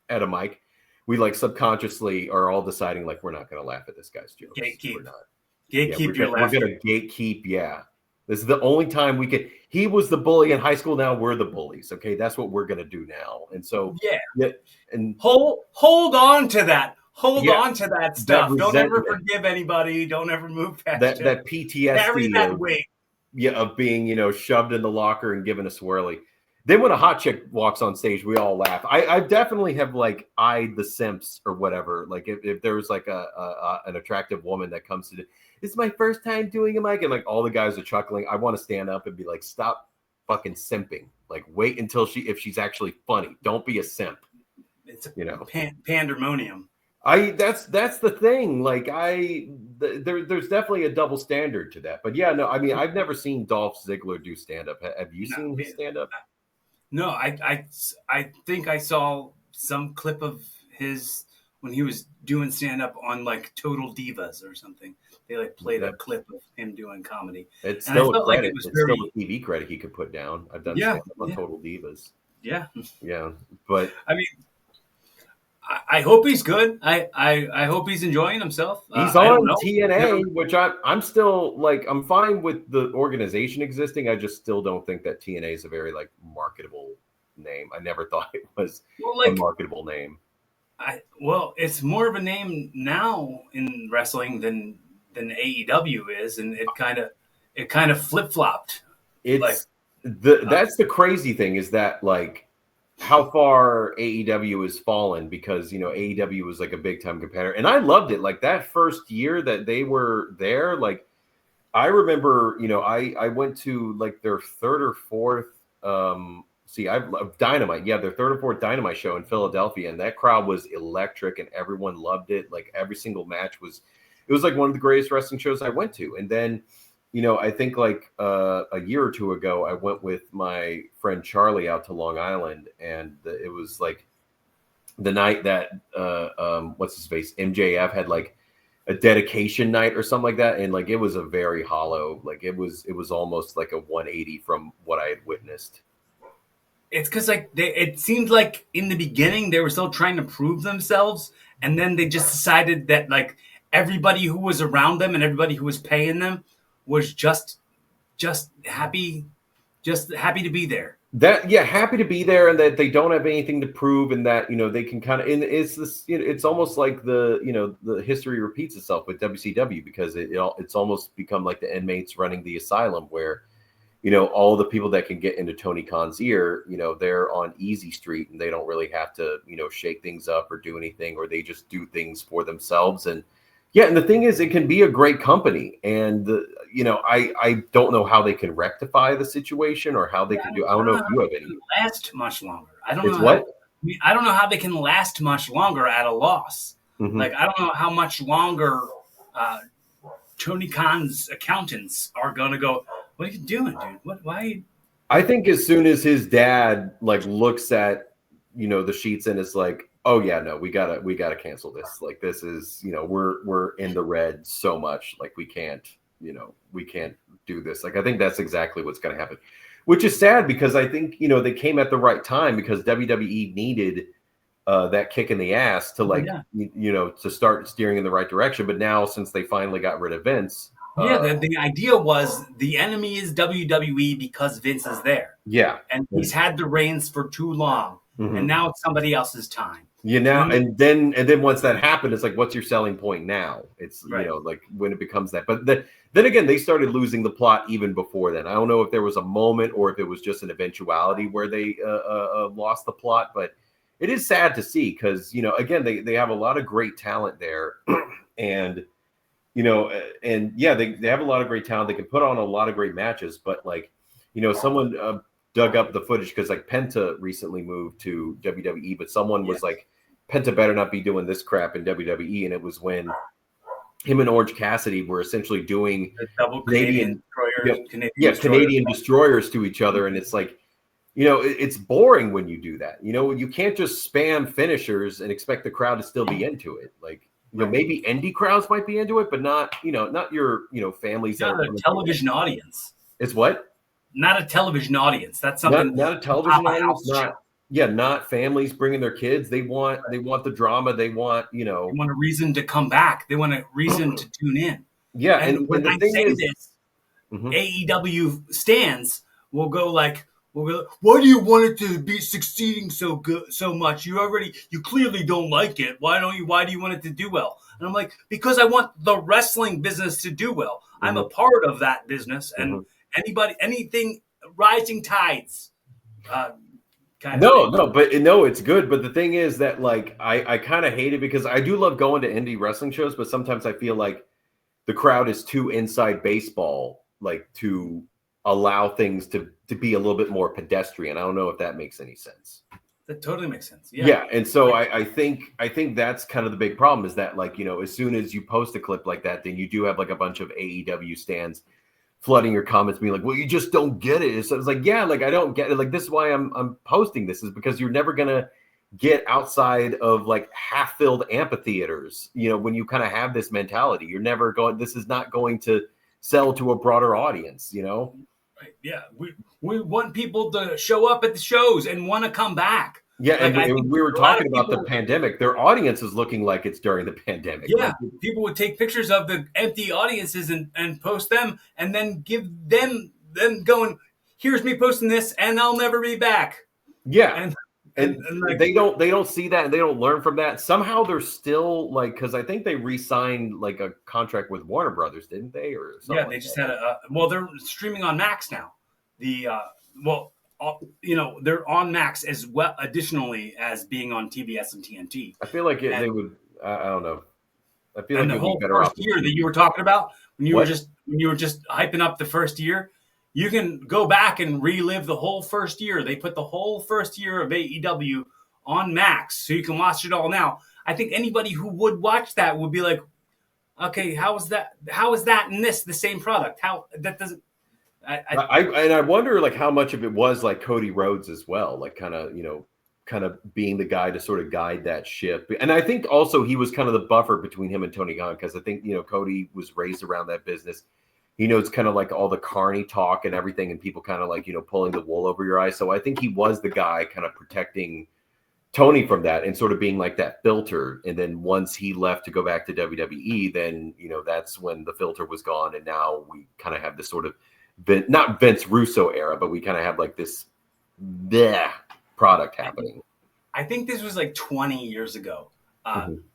at a mic, we like subconsciously are all deciding like we're not going to laugh at this guy's jokes. Gatekeep. We're not. Gatekeep your laughter. We're going to gatekeep. Yeah. This is the only time we could. He was the bully in high school. Now we're the bullies. Okay, that's what we're going to do now. And so and hold on to that. Hold on to that stuff. Don't ever forgive anybody. Don't ever move past that PTSD. Carry that weight. Of being shoved in the locker and given a swirly. Then when a hot chick walks on stage, we all laugh. I definitely have like eyed the simps or whatever. Like if there was like an attractive woman that comes to it's my first time doing a mic, and like all the guys are chuckling. I want to stand up and be like, stop fucking simping. Like wait until if she's actually funny. Don't be a simp. It's pandemonium. That's the thing. Like there's definitely a double standard to that. But yeah, no, I mean I've never seen Dolph Ziggler do stand up. Have you seen his stand up? No, I think I saw some clip of his when he was doing stand up on like Total Divas or something. They like played a clip of him doing comedy. It's still a credit. It's still a TV credit he could put down. I've done stand up on Total Divas. Yeah. Yeah. But I mean, I hope he's good. I hope he's enjoying himself. He's on TNA, which I'm still like I'm fine with the organization existing. I just still don't think that TNA is a very like marketable name. I never thought it was a marketable name. It's more of a name now in wrestling than AEW is, and it kind of flip flopped. It's that's the crazy thing is that like. How far AEW has fallen because AEW was like a big time competitor, and I loved it. Like that first year that they were there, like I remember, I went to like their third or fourth Dynamite, their third or fourth Dynamite show in Philadelphia, and that crowd was electric, and everyone loved it. Like every single match was like one of the greatest wrestling shows I went to, and then. I think like a year or two ago, I went with my friend Charlie out to Long Island, and it was like the night that what's his face MJF had like a dedication night or something like that, and like it was a very hollow, like it was almost like a 180 from what I had witnessed. It's because like it seemed like in the beginning they were still trying to prove themselves, and then they just decided that like everybody who was around them and everybody who was paying them was just happy to be there. Happy to be there, and that they don't have anything to prove, and that they can kind of. And it's this. It's almost like the history repeats itself with WCW because it's almost become like the inmates running the asylum where, all the people that can get into Tony Khan's ear, they're on easy street and they don't really have to shake things up or do anything, or they just do things for themselves. And and the thing is, it can be a great company, and I don't know how they can rectify the situation or how they can do. I don't know if you have any. Last much longer. I don't know. I don't know how they can last much longer at a loss. Mm-hmm. Like I don't know how much longer Tony Khan's accountants are gonna go. What are you doing, dude? Why? I think as soon as his dad like looks at the sheets and is like, oh yeah, no, we gotta cancel this. Like this is, we're in the red so much. Like we can't do this. Like I think that's exactly what's going to happen, which is sad because I think they came at the right time because WWE needed that kick in the ass to to start steering in the right direction. But now since they finally got rid of Vince, the idea was the enemy is WWE because Vince is there. Yeah, and he's had the reins for too long, and now it's somebody else's time. And then once that happened, it's like, what's your selling point now? It's like when it becomes that. But then again, they started losing the plot even before then. I don't know if there was a moment or if it was just an eventuality where they lost the plot. But it is sad to see because again they have a lot of great talent there, and you know, and yeah, they have a lot of great talent. They can put on a lot of great matches, but like, you know, someone dug up the footage because like Penta recently moved to WWE, but someone was like, Penta better not be doing this crap in WWE, and it was when him and Orange Cassidy were essentially doing The double Canadian, destroyers. Canadian destroyers to each other, and it's like, you know, it's boring when you do that. You know, you can't just spam finishers and expect the crowd to still be into it. Like, you know, maybe indie crowds might be into it, but not, you know, not your, you know, families that Not are a television audience. It's what? Not a television audience. That's something. Not a television audience. Show. Not families bringing their kids. They want the drama. They want, you know, they want a reason to come back. They want a reason to tune in. Yeah, and when the I thing say is, this, AEW stands will go like, why do you want it to be succeeding so much? You clearly don't like it. Why do you want it to do well? And I'm like, because I want the wrestling business to do well. I'm a part of that business, and anything rising tides. It's good. But the thing is that like I kind of hate it because I do love going to indie wrestling shows, but sometimes I feel like the crowd is too inside baseball, like to allow things to be a little bit more pedestrian. I don't know if that makes any sense. That totally makes sense. Yeah. And so I think that's kind of the big problem is that, like, you know, as soon as you post a clip like that, then you do have like a bunch of AEW stands flooding your comments being like, well, you just don't get it. So it's like, yeah, like I don't get it. Like this is why I'm posting this, is because you're never gonna get outside of like half-filled amphitheaters, you know, when you kind of have this mentality. You're never going, this is not going to sell to a broader audience, you know? Right. Yeah. We want people to show up at the shows and want to come back. Yeah, like, and we were talking about the pandemic. Their audience is looking like it's during the pandemic. Yeah, people would take pictures of the empty audiences and post them, and then give them going, here's me posting this, and I'll never be back. Yeah, and like, they don't see that, and they don't learn from that. Somehow they're still like, because I think they re-signed like a contract with Warner Brothers, didn't they? Or something. Yeah, they just had they're streaming on Max now. You know, they're on Max as well, additionally as being on TBS and TNT. I feel like they would. I don't know. I feel like the whole first year that you were talking about, when you were just hyping up the first year, you can go back and relive the whole first year. They put the whole first year of AEW on Max, so you can watch it all now. I think anybody who would watch that would be like, okay, how is that and this the same product? How that doesn't. I wonder like how much of it was like Cody Rhodes as well, like kind of being the guy to sort of guide that ship. And I think also he was kind of the buffer between him and Tony Khan, because I think, you know, Cody was raised around that business. He knows kind of like all the carny talk and everything, and people kind of like, you know, pulling the wool over your eyes. So I think he was the guy kind of protecting Tony from that and sort of being like that filter. And then once he left to go back to WWE, then, you know, that's when the filter was gone. And now we kind of have this sort of not Vince Russo era, but we kind of have like this product happening. I think this was like 20 years ago.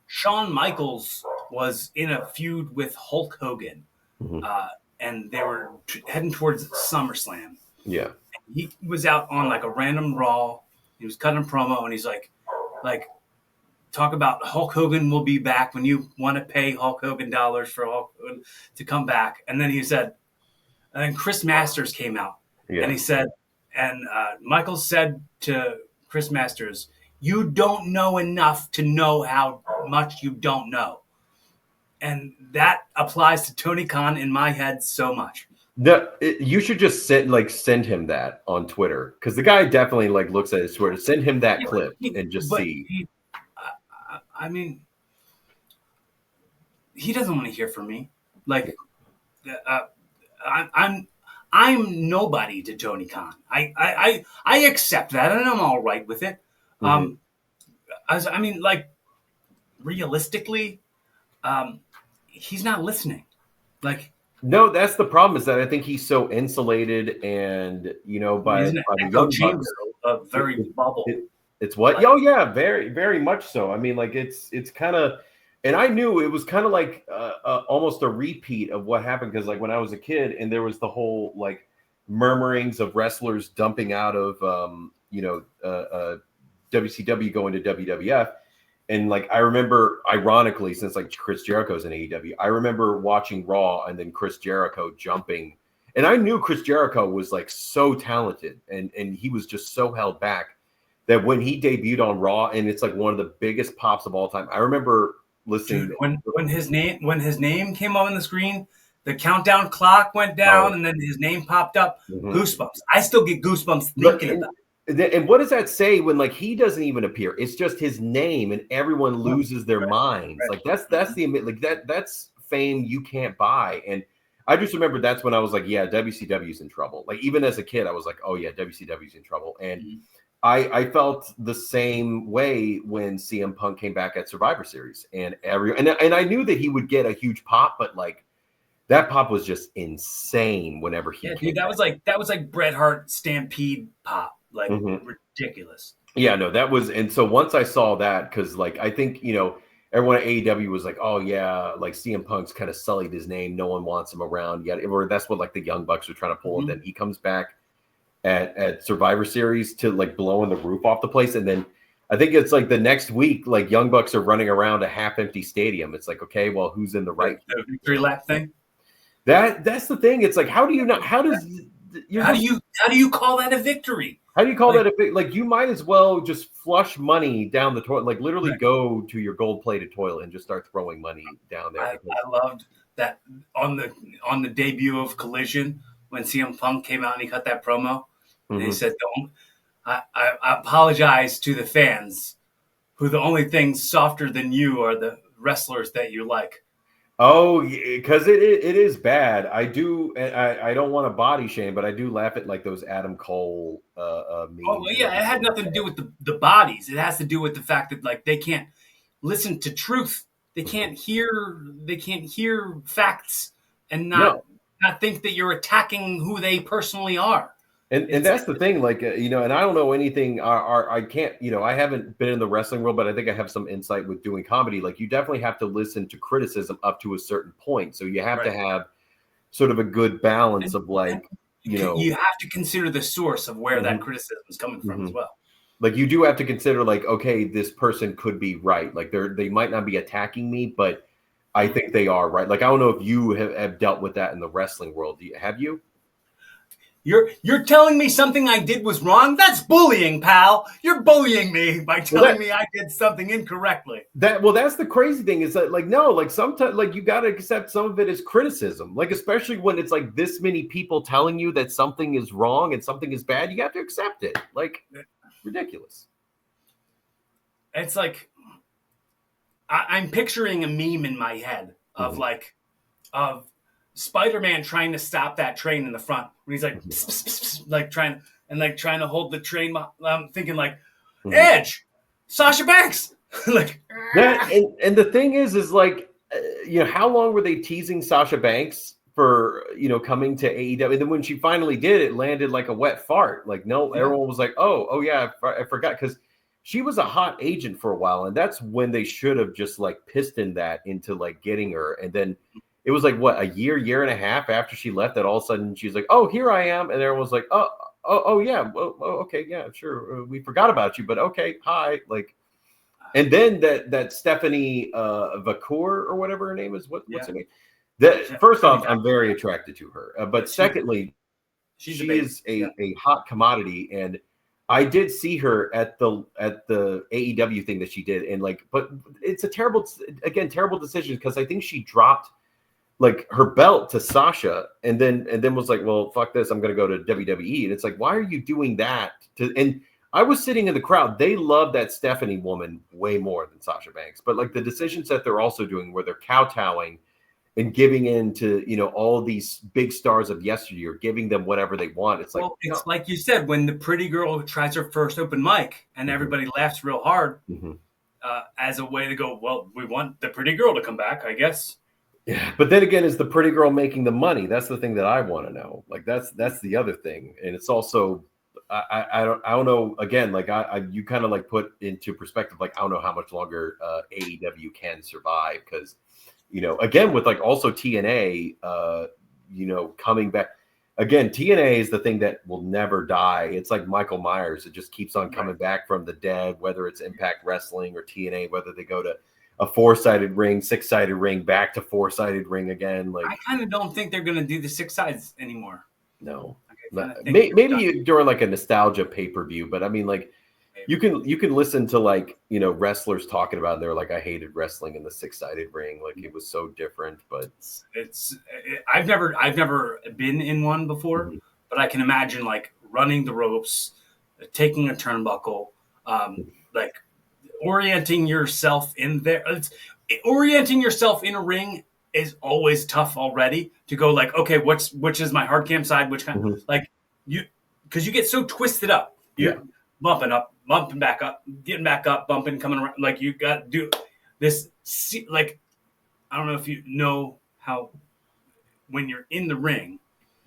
Shawn Michaels was in a feud with Hulk Hogan, and they were heading towards SummerSlam. Yeah. And he was out on like a random Raw. He was cutting a promo, and he's like, talk about Hulk Hogan will be back when you want to pay Hulk Hogan dollars for Hulk Hogan to come back. And then he said, and then Chris Masters came out, and he said, and Michael said to Chris Masters, you don't know enough to know how much you don't know. And that applies to Tony Khan in my head so much. You should just send him that on Twitter, because the guy definitely like looks at his Twitter. Send him that clip and just see. I mean, he doesn't want to hear from me. Like, I'm nobody to Tony Khan. I accept that, and I'm all right with it. I mean, like, realistically, he's not listening. Like, no, that's the problem, is that I think he's so insulated, and you know, by the young chamber, a very bubble. It's what? Like, oh yeah, very, very much so. I mean, like it's kind of. And I knew it was kind of like almost a repeat of what happened, because like when I was a kid and there was the whole like murmurings of wrestlers dumping out of WCW going to WWF, And like I remember, ironically, since like Chris Jericho's in AEW, I remember watching Raw and then Chris Jericho jumping, and I knew Chris Jericho was like so talented, and he was just so held back that when he debuted on Raw, and it's like one of the biggest pops of all time. I remember listening. Dude, when his name came on the screen, the countdown clock went down, and then his name popped up. Goosebumps. I still get goosebumps thinking about it. And what does that say when like he doesn't even appear? It's just his name, and everyone loses their minds. Like that's the like that's fame you can't buy. And I just remember that's when I was like, yeah, WCW's in trouble. Like even as a kid, I was like, oh yeah, WCW's in trouble. And I felt the same way when CM Punk came back at Survivor Series, and I knew that he would get a huge pop, but like that pop was just insane whenever he came dude, that back. was like Bret Hart Stampede pop, like ridiculous. Yeah, no, that was, and so once I saw that, because like I think everyone at AEW was like, oh yeah, like CM Punk's kind of sullied his name, no one wants him around yet, or that's what like the Young Bucks were trying to pull. And then he comes back at Survivor Series to like blowing the roof off the place, and then I think it's like the next week, like Young Bucks are running around a half-empty stadium. It's like, okay, well, who's in the right? The victory lap thing. That's the thing. It's like, how do you not? How do you call that a victory? How do you call that a big? Like you might as well just flush money down the toilet. Like literally go to your gold-plated toilet and just start throwing money down there. I loved that on the debut of Collision when CM Punk came out and he cut that promo and he said, "Don't." I apologize to the fans, who the only things softer than you are the wrestlers that you like. Oh, because it is bad. I don't want to body shame, but I do laugh at like those Adam Cole memes. Oh yeah, it had nothing to do with the bodies. It has to do with the fact that like they can't listen to truth. They can't hear facts and not think that you're attacking who they personally are. And that's the thing, like, and I don't know anything. I can't, I haven't been in the wrestling world, but I think I have some insight with doing comedy. Like, you definitely have to listen to criticism up to a certain point. So you have to have sort of a good balance of like, you have to consider the source of where that criticism is coming from as well. Like, you do have to consider, like, okay, this person could be right. Like, they might not be attacking me, but I think they are right. Like, I don't know if you have dealt with that in the wrestling world. Have you? You're telling me something I did was wrong? That's bullying, pal. You're bullying me by telling me I did something incorrectly. That's the crazy thing is that, like, no, like sometimes, like, you got to accept some of it as criticism. Like, especially when it's like this many people telling you that something is wrong and something is bad, you have to accept it. Like, ridiculous. It's like I'm picturing a meme in my head of of Spider-Man trying to stop that train in the front when he's like, pss, pss, pss, pss, like trying to hold the train. I'm thinking like, Edge, Sasha Banks, like that. And the thing is like, how long were they teasing Sasha Banks for, coming to AEW? And then when she finally did, it landed like a wet fart. Like, no, everyone was like, oh yeah, I forgot, because she was a hot agent for a while, and that's when they should have just like pistoned that into like getting her, and then. It was like, what, a year and a half after she left that all of a sudden she's like, oh, here I am. And everyone was like, oh yeah. Well, okay. Yeah, sure. We forgot about you, but okay. Hi. Like, and then that Stephanie Vacour or whatever her name is. What's her name? First off, I'm very attracted to her. But secondly, she is a hot commodity. And I did see her at the AEW thing that she did. And like, but it's a terrible decision, because I think she dropped like her belt to Sasha, and then was like, well, fuck this, I'm gonna go to WWE. And it's like, why are you doing that? And I was sitting in the crowd. They love that Stephanie woman way more than Sasha Banks. But like the decisions that they're also doing, where they're kowtowing and giving in to all these big stars of yesteryear, giving them whatever they want. It's like, it's like you said, when the pretty girl tries her first open mic and everybody laughs real hard as a way to go, well, we want the pretty girl to come back, I guess. Yeah, but then again, is the pretty girl making the money? That's the thing that I want to know. Like that's the other thing, and it's also I don't know. Again, like you kind of like put into perspective. Like I don't know how much longer AEW can survive, because again with like also TNA, coming back. again, TNA is the thing that will never die. It's like Michael Myers. It just keeps on coming back from the dead, whether it's Impact Wrestling or TNA, whether they go to a 4-sided ring, 6-sided ring, back to 4-sided ring again. Like, I kind of don't think they're going to do the 6 sides anymore. No. Maybe during like a nostalgia pay-per-view, but I mean, like, you can listen to, like, wrestlers talking about it, and they're like, I hated wrestling in the 6-sided ring, like it was so different. But I've never been in one before, but I can imagine like running the ropes, taking a turnbuckle, like orienting yourself in there. Orienting yourself in a ring is always tough already, to go like, okay, which is my hard cam side, which kind like because you get so twisted up. You're bumping up, bumping back up, getting back up, bumping, coming around. Like, you got to do this. Like, I don't know if you know how when you're in the ring.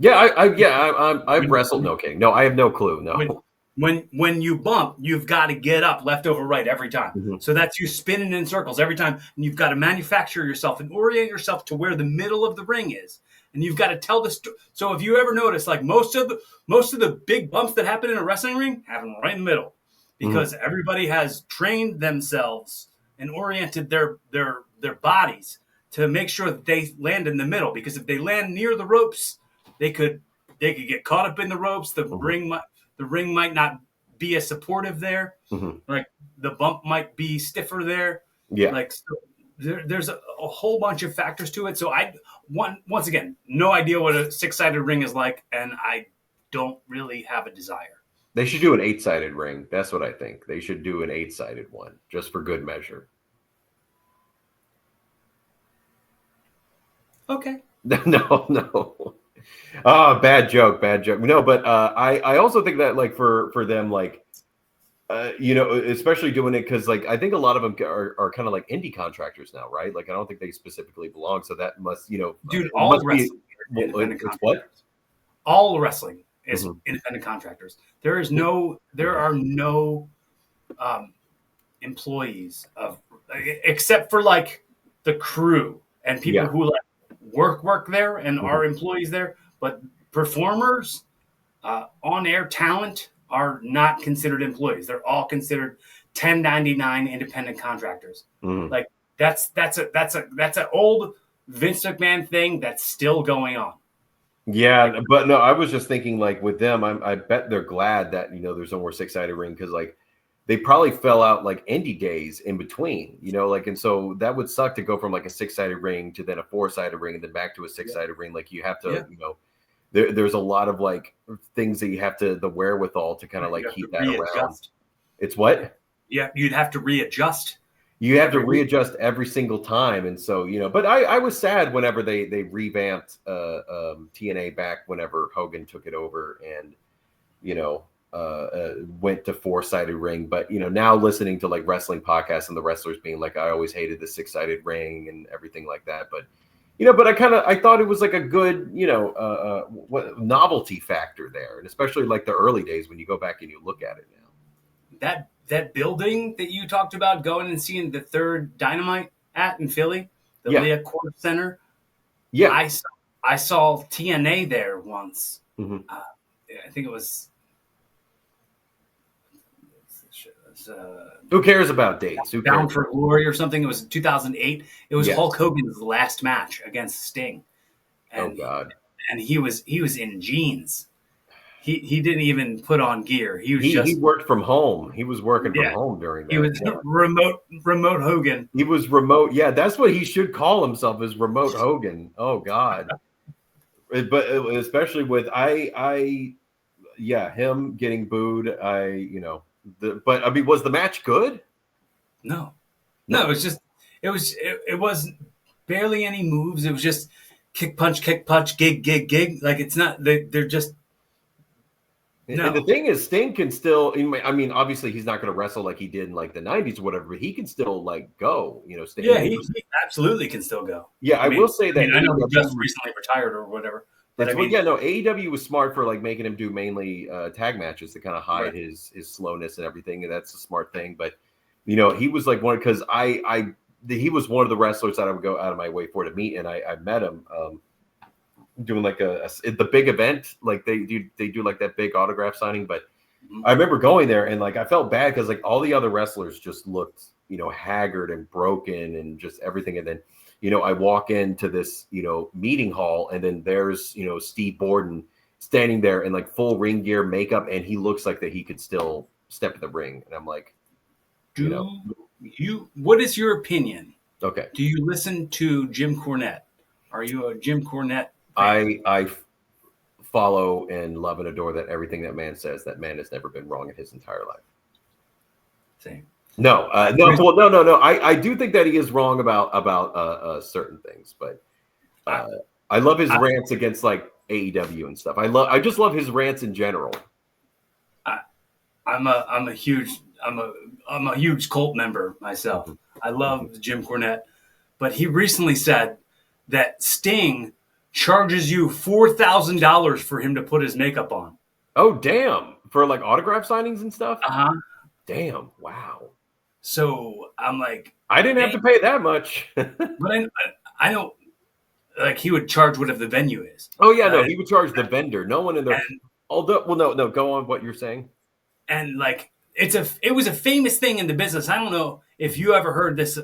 I've wrestled. No kidding. No, I have no clue. No. When you bump, you've got to get up left over right every time. So that's you spinning in circles every time. And you've got to manufacture yourself and orient yourself to where the middle of the ring is. And you've got to tell the story. So if you ever notice, like, most of the big bumps that happen in a wrestling ring happen right in the middle, because everybody has trained themselves and oriented their bodies to make sure that they land in the middle. Because if they land near the ropes, they could get caught up in the ropes. The ring might not be as supportive there. Like, the bump might be stiffer there. Yeah. Like, so there's a whole bunch of factors to it. So once again, no idea what a 6-sided ring is like, and I don't really have a desire. They should do an 8-sided ring. That's what I think. They should do an 8-sided one, just for good measure. Okay. No. Oh, bad joke. No, but I also think that, like, for them, like, especially doing it because, like, I think a lot of them are kind of like indie contractors now, right? Like, I don't think they specifically belong. So that must, dude, all wrestling it's what? All wrestling is independent contractors. There are no employees except for, like, the crew and people who, like, work there and are employees there. But performers, on-air talent, are not considered employees. They're all considered 1099 independent contractors. Like, that's an old Vince McMahon thing that's still going on. Yeah, but no, I was just thinking, like, with them, I bet they're glad that there's no more 6-sided ring, because, like, they probably fell out, like, indie days in between, like, and so that would suck to go from, like, a 6-sided ring to then a 4-sided ring and then back to a 6-sided ring. Like, you have to, there's a lot of, like, things that you have to, the wherewithal to kind of, like, keep that around. It's what? Yeah, you'd have to readjust. You have to readjust every single time. And so, but I was sad whenever they revamped TNA back whenever Hogan took it over and, went to 4-sided ring. But, now listening to, like, wrestling podcasts and the wrestlers being like, I always hated the 6-sided ring and everything like that. But, but I thought it was, like, a good, novelty factor there. And especially, like, the early days when you go back and you look at it now. That building that you talked about going and seeing the third Dynamite at in Philly, the Leah Court Center. Yeah. I saw TNA there once. I think it was who cares about dates? Who Bound cares? for Glory or something. It was 2008. It was Hulk Hogan's last match against Sting. And, oh God! And he was in jeans. He didn't even put on gear. He worked from home. He was working from home during that. He was remote Hogan. He was remote. Yeah, that's what he should call himself, is remote Hogan. Oh God! But especially with him getting booed. But I mean, was the match good? No, it was just it was barely any moves. It was just kick punch, gig. Like, it's not. They're just. No. And the thing is, Sting can still. I mean, obviously, he's not going to wrestle like he did in, like, the '90s or whatever. But he can still, like, go. Sting. Yeah, he absolutely can still go. Yeah, I will say that. I know he just recently retired or whatever. But AEW was smart for, like, making him do mainly tag matches to kind of hide his slowness and everything, and that's a smart thing. But he was, like, one, because he was one of the wrestlers that I would go out of my way for to meet, and I met him. doing like the big event, like they do like that big autograph signing. But Mhm. I remember going there and like I felt bad because like all the other wrestlers just looked, haggard and broken and just everything. And then, I walk into this, meeting hall, and then there's, Steve Borden standing there in like full ring gear, makeup, and he looks like that he could still step in the ring. And I'm like, What is your opinion? okay. Do you listen to Jim Cornette? Are you a Jim Cornette fan? I follow and love and adore that everything that man says. That man has never been wrong in his entire life. Same. No, no. I do think that he is wrong about certain things, but I love his rants against like AEW and stuff. I just love his rants in general. I'm a huge cult member myself. I love Jim Cornette, but he recently said that Sting charges you $4,000 for him to put his makeup on. Oh damn! For like autograph signings and stuff. Damn! Wow. So I'm like, I didn't have to pay that much. But I know, like he would charge whatever the venue is. Oh yeah, no, he would charge the vendor. No one in there. Although, well, no. Go on. What you're saying. And like it was a famous thing in the business. I don't know if you ever heard this.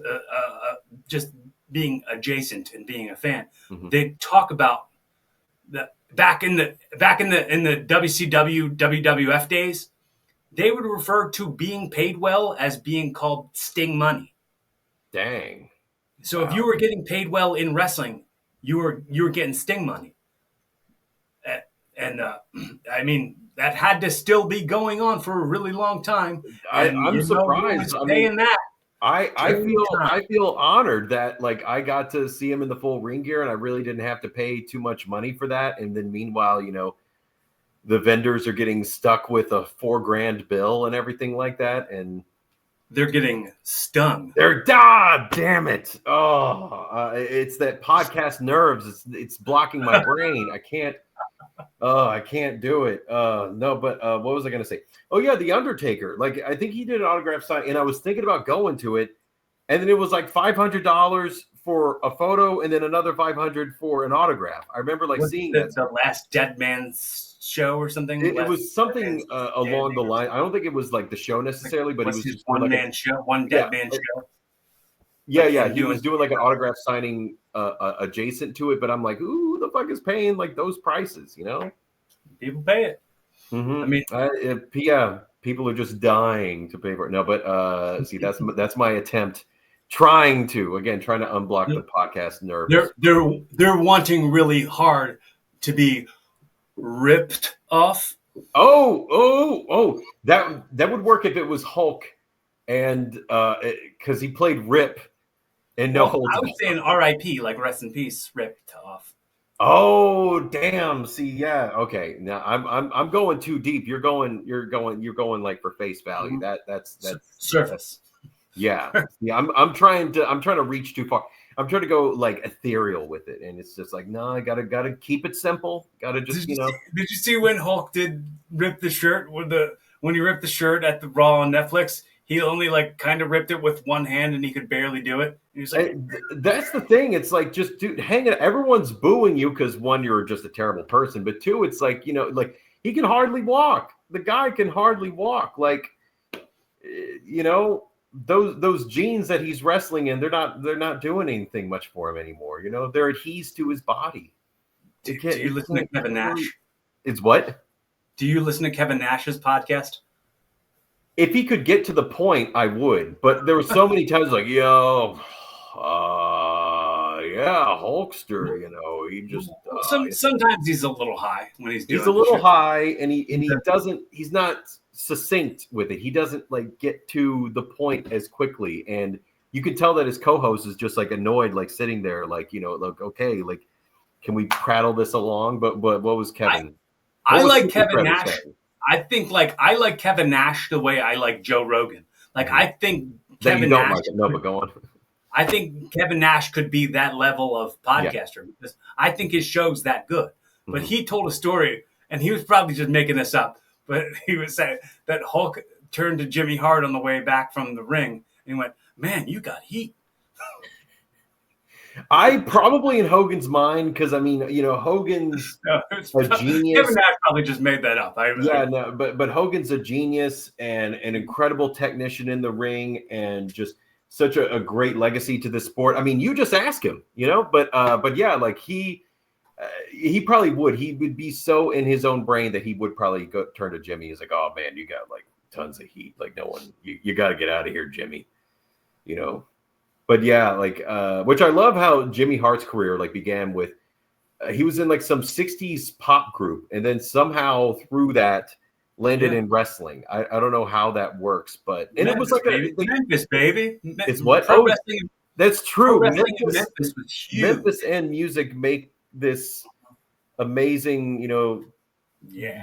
Just being adjacent and being a fan, they talk about the back in the WCW WWF days. They would refer to being paid well as being called Sting money. Dang. So if you were getting paid well in wrestling, you were getting Sting money. And I mean, that had to still be going on for a really long time. I'm surprised. I feel honored that like I got to see him in the full ring gear, and I really didn't have to pay too much money for that. And then meanwhile, the vendors are getting stuck with a $4,000 bill and everything like that, and they're getting stung. Damn it! Oh, it's that podcast nerves. It's blocking my brain. I can't do it. No, but what was I going to say? Oh yeah, The Undertaker. Like I think he did an autograph sign, and I was thinking about going to it, and then it was like $500 for a photo, and then another $500 for an autograph. I remember like seeing that the Last Dead Man's show or something. It was something along the line. I don't think it was like the show necessarily, but it was just one man show, one dead man show. Yeah. He was doing like an autograph signing adjacent to it, but I'm like, who the fuck is paying like those prices? People pay it. I mean, people are just dying to pay for it. No, but see, that's my attempt, trying to unblock the podcast nerves. They're wanting really hard to be ripped off. Oh, that would work if it was Hulk, and because he played Rip. And I was saying R.I.P. like rest in peace, ripped off. Oh damn! See, yeah, okay. Now I'm going too deep. You're going like for face value. That's surface. Yeah. I'm trying to reach too far. I'm trying to go like ethereal with it, and it's just like no. I gotta keep it simple. Gotta just Did you see when Hulk did rip the shirt when he ripped the shirt at the Raw on Netflix? He only like kind of ripped it with one hand, and he could barely do it. He was like, "That's the thing. It's like just dude, hang it. Everyone's booing you because one, you're just a terrible person, but two, it's like like he can hardly walk. The guy can hardly walk. Like, those jeans that he's wrestling in, they're not doing anything much for him anymore. They're adhesed to his body. Do you listen to Kevin Nash? It's what? Do you listen to Kevin Nash's podcast? If he could get to the point, I would. But there were so many times like, yeah, Hulkster. He just sometimes he's a little high when he's doing. He's a little high, and he's not succinct with it. He doesn't like get to the point as quickly, and you can tell that his co-host is just like annoyed, like sitting there, like like okay, like can we prattle this along? But what was Kevin? I like Kevin Nash. I think I like Kevin Nash the way I like Joe Rogan. Like I think Kevin Nash. Like it. No, but go on. I think Kevin Nash could be that level of podcaster because I think his show's that good. But he told a story, and he was probably just making this up. But he was saying that Hulk turned to Jimmy Hart on the way back from the ring, and he went, "Man, you got heat." I probably in Hogan's mind, because I mean, Hogan's No, a genius. Kevin Nash probably just made that up. No, but Hogan's a genius and an incredible technician in the ring, and just such a great legacy to the sport. I mean, you just ask him, but yeah, like he probably would. He would be so in his own brain that he would probably go turn to Jimmy. He's like, oh man, you got like tons of heat. Like no one, you got to get out of here, Jimmy. But yeah, like which I love how Jimmy Hart's career like began with. He was in like some 60s pop group, and then somehow through that landed in wrestling. I don't know how that works, but Memphis, it was like Memphis, baby. It's what? Pro wrestling. That's true. Pro wrestling in Memphis was huge. Memphis and music make this amazing,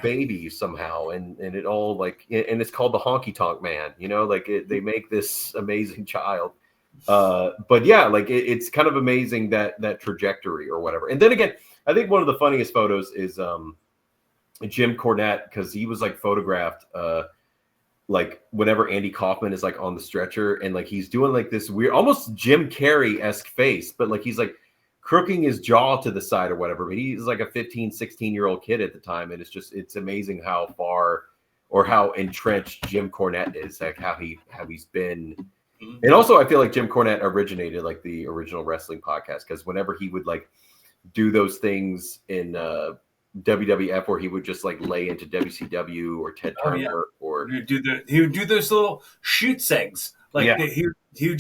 baby somehow, and it all like, and it's called the Honky Tonk Man. They make this amazing child. But yeah, like it's kind of amazing that trajectory or whatever. And then again, I think one of the funniest photos is Jim Cornette, because he was like photographed like whenever Andy Kaufman is like on the stretcher, and like he's doing like this weird, almost Jim Carrey-esque face, but like he's like crooking his jaw to the side or whatever. But he's like a 15, 16-year-old kid at the time, and it's amazing how far or how entrenched Jim Cornette is, like how he's been. And also, I feel like Jim Cornette originated like the original wrestling podcast, because whenever he would like do those things in WWF, where he would just like lay into WCW or Ted Turner, or he would do those little shoot segs, like he would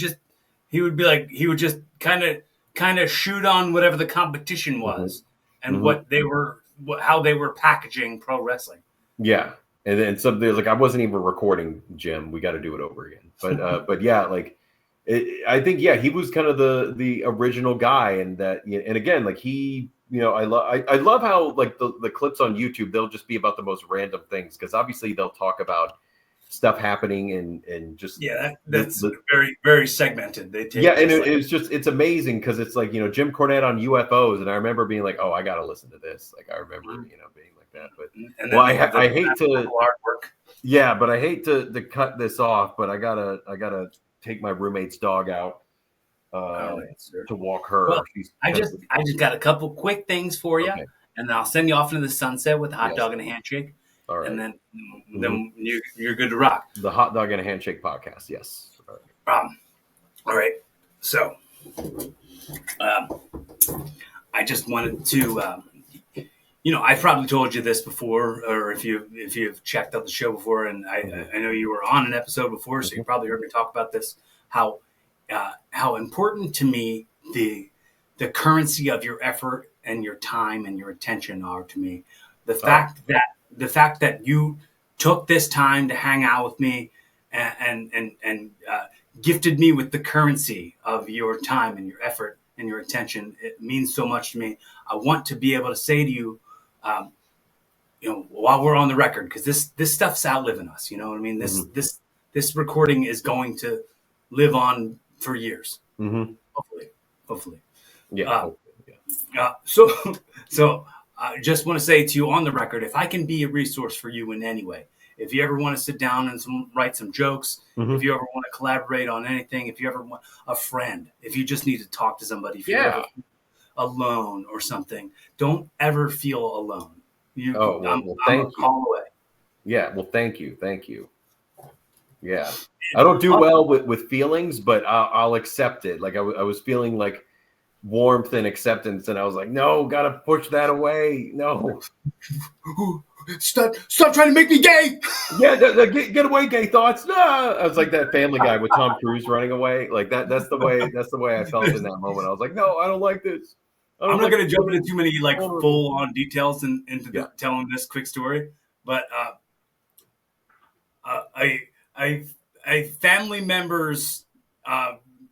just kind of shoot on whatever the competition was, and how they were packaging pro wrestling. Yeah. And then there's like, I wasn't even recording, Jim. We got to do it over again. But yeah, like I think, yeah, he was kind of the original guy, and that, and again, like he, I love how like the clips on YouTube, they'll just be about the most random things, because obviously they'll talk about stuff happening and just that's very, very segmented. They take and it's amazing, because it's like, Jim Cornette on UFOs, and I remember being like, oh, I got to listen to this. Like I remember being like that. But I hate to artwork. Yeah, but I hate to cut this off, but I gotta take my roommate's dog out to walk her. Well, I just got a couple quick things for you, and then I'll send you off into the sunset with a hot dog and a handshake. All right. And then you're good to rock. The Hot Dog and a Handshake podcast, yes. All right. So I just wanted to I've probably told you this before, or if you've checked out the show before, and I know you were on an episode before, so you probably heard me talk about this, how important to me the currency of your effort and your time and your attention are to me. The fact that you took this time to hang out with me and gifted me with the currency of your time and your effort and your attention, it means so much to me. I want to be able to say to you, while we're on the record, because this stuff's outliving us. You know what I mean? This recording is going to live on for years. Hopefully. Yeah. So I just want to say to you on the record, if I can be a resource for you in any way, if you ever want to sit down and write some jokes, if you ever want to collaborate on anything, if you ever want a friend, if you just need to talk to somebody, if you're ever alone or something, don't ever feel alone. Thank you. Yeah, well, thank you. Yeah, I don't do well with feelings, but I'll accept it. Like I was feeling like warmth and acceptance, and I was like, no, gotta push that away. No, stop trying to make me gay. Yeah, get away, gay thoughts. No, I was like that Family Guy with Tom Cruise running away. Like that's the way I felt in that moment. I was like, no, I don't like this. I'm not going to jump into too many like full on details into telling this quick story, but a family member's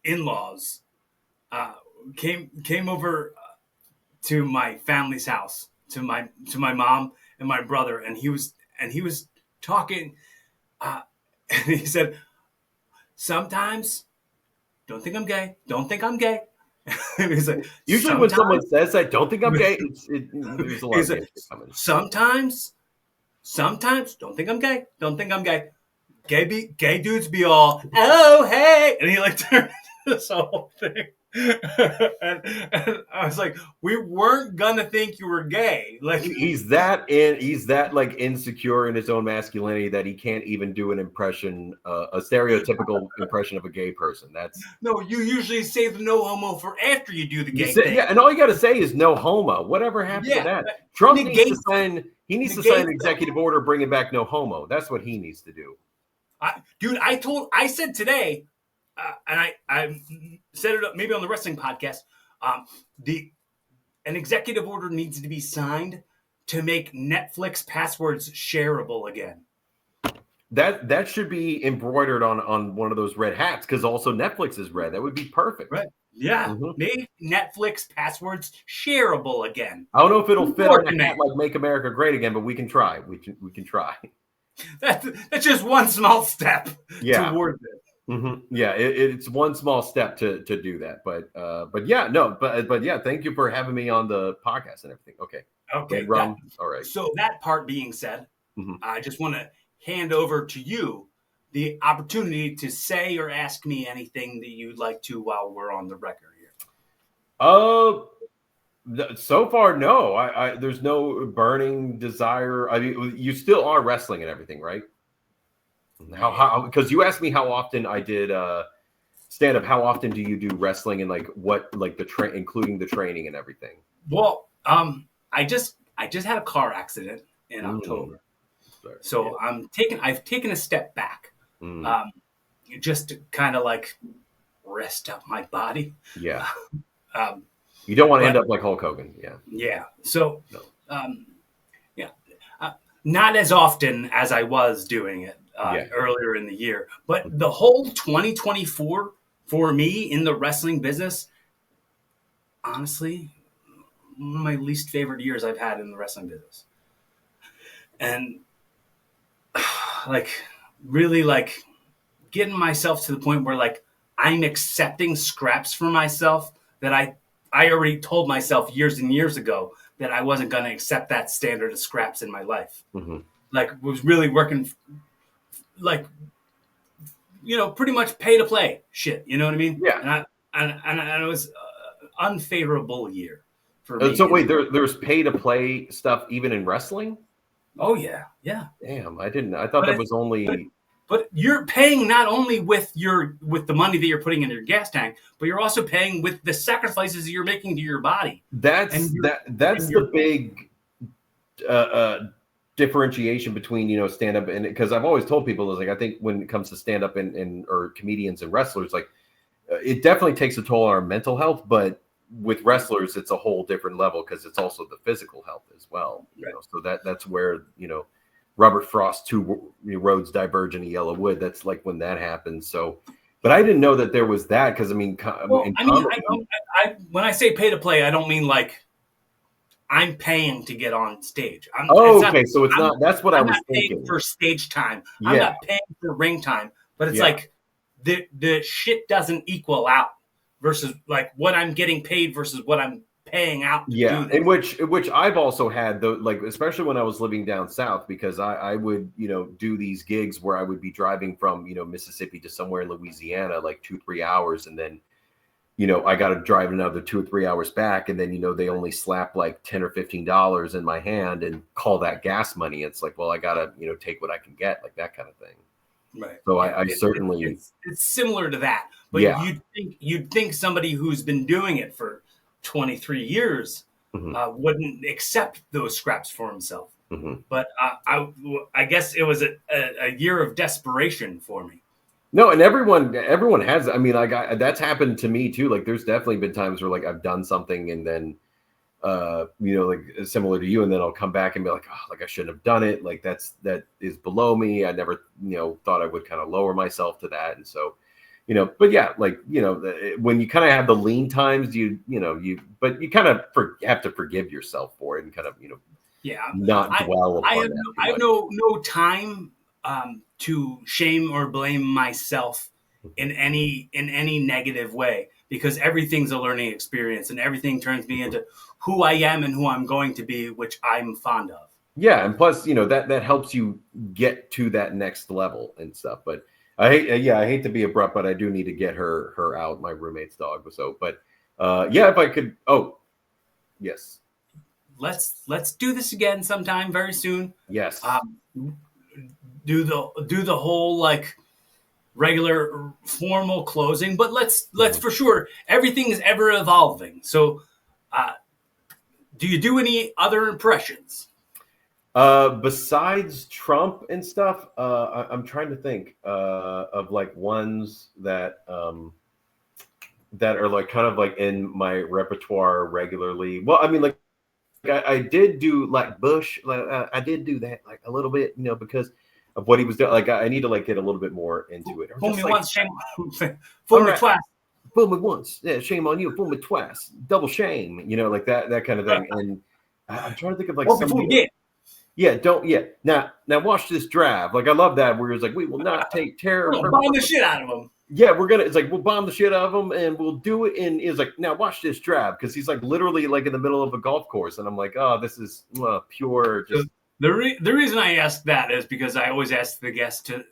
in-laws came over to my family's house, to my mom and my brother, and he was talking, and he said, sometimes don't think I'm gay. He's like, usually when someone says that, don't think I'm gay, there's a lot of like, sometimes don't think I'm gay. Gay dudes be all, oh hey, and he like turned this whole thing. and I was like, we weren't gonna think you were gay. Like He's that like insecure in his own masculinity that he can't even do an impression, a stereotypical impression of a gay person. That's no, you usually save the no homo for after you do the you gay say, thing. yeah, and all you got to say is no homo. Whatever happened to Yeah, that? Trump needs negate to sign. He needs to sign negate an executive order bringing back no homo. That's what he needs to do. Dude, I said today, and I said it maybe on the wrestling podcast. The An executive order needs to be signed to make Netflix passwords shareable again. That should be embroidered on one of those red hats because also Netflix is red. That would be perfect. Right? Yeah, make Netflix passwords shareable again. I don't know if it'll fit on a hat like "Make America Great Again," but we can try. We can try. That's just one small step towards it. Yeah, it's one small step to do that. But yeah, no, but yeah, thank you for having me on the podcast and everything. Okay. All right. So that part being said, I just want to hand over to you the opportunity to say or ask me anything that you'd like to while we're on the record here. So far, no. I there's no burning desire. I mean, you still are wrestling and everything, right? How because you asked me how often I did stand up. How often do you do wrestling and like what like including the training and everything? Well, I just had a car accident in October. So I've taken a step back, just to kind of like rest up my body. Yeah. You don't want to end up like Hulk Hogan. Yeah. Yeah. So, not as often as I was doing it earlier in the year, but the whole 2024 for me in the wrestling business, honestly, one of my least favorite years I've had in the wrestling business. And like really like getting myself to the point where like I'm accepting scraps for myself that I already told myself years and years ago that I wasn't going to accept that standard of scraps in my life. Like was really working like, pretty much pay to play shit. You know what I mean? Yeah. And it was unfavorable year for me. So wait, there's pay to play stuff even in wrestling? Oh yeah. Yeah. Damn, I didn't. I thought that was only. But you're paying not only with the money that you're putting in your gas tank, but you're also paying with the sacrifices that you're making to your body. That's the big differentiation between stand up and because I've always told people is like I think when it comes to stand up and or comedians and wrestlers like it definitely takes a toll on our mental health, but with wrestlers it's a whole different level because it's also the physical health as well. So that's where Robert Frost, two roads diverge in a yellow wood. That's like when that happens. So, but I didn't know that there was that because when I say pay to play, I don't mean like I'm paying to get on stage. So it's not. That's what I was thinking. Paying for stage time. I'm not paying for ring time, but it's like the shit doesn't equal out versus like what I'm getting paid versus what I'm paying out to do this. In which I've also had though, like especially when I was living down south, because I would do these gigs where I would be driving from Mississippi to somewhere in Louisiana like 2-3 hours, and then I got to drive another 2 or 3 hours back, and then they only slap like $10 or $15 in my hand and call that gas money. It's like, well, I gotta take what I can get, like that kind of thing. Right. So I certainly it's similar to that, but you'd think somebody who's been doing it for 23 years wouldn't accept those scraps for himself. But I guess it was a year of desperation for me. No, and everyone has. I mean, that's happened to me too. Like, there's definitely been times where like I've done something and then, like similar to you, and then I'll come back and be like, oh, like I shouldn't have done it. Like that is below me. I never, thought I would kind of lower myself to that, and so. But yeah, like, when you kind of have the lean times, but you kind of have to forgive yourself for it and kind of, not dwell upon that. I have no time to shame or blame myself in any negative way, because everything's a learning experience and everything turns me into who I am and who I'm going to be, which I'm fond of. Yeah. And plus, that helps you get to that next level and stuff. But I hate to be abrupt, but I do need to get her out, my roommate's dog. So, but yeah, if I could. Oh, yes, Let's do this again sometime very soon. yes. Um, do the whole like regular formal closing, but let's Mhm. for sure. Everything is ever evolving. So, uh, do you do any other impressions? Besides Trump and stuff, I'm trying to think of like ones that are like kind of like in my repertoire regularly. Well, I mean, like I did do like Bush, like I did do that like a little bit, because of what he was doing. Like I need to like get a little bit more into it, or Fool just me like, once, shame. Fool all me right, twice. fool me once, yeah, shame on you, fool me twice, double shame, like that kind of thing. And I'm trying to think of like Won't be fooled somebody. again. Yeah, don't. Yeah, now watch this drive. Like I love that where it's like we will not take We're terror. gonna bomb the shit out of them. Yeah, we're gonna. It's like we'll bomb the shit out of them, and we'll do it. And it's like now watch this drive because he's like literally like in the middle of a golf course, and I'm like, oh, this is pure. So Just the reason I ask that is because I always ask the guests to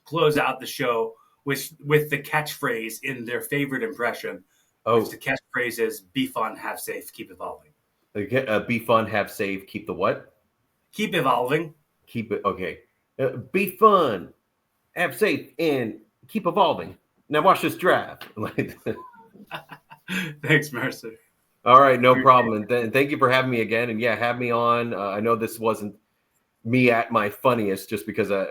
close out the show with the catchphrase in their favorite impression, which the oh, catchphrase is "Be fun, have safe, keep evolving." okay, be fun, have safe, keep the what? Keep evolving. Keep it okay. Be fun, have safe, and keep evolving. Now watch this drive. Thanks, Mercer. All right, no Appreciate problem. And thank you for having me again. And yeah, have me on. I know this wasn't me at my funniest just because but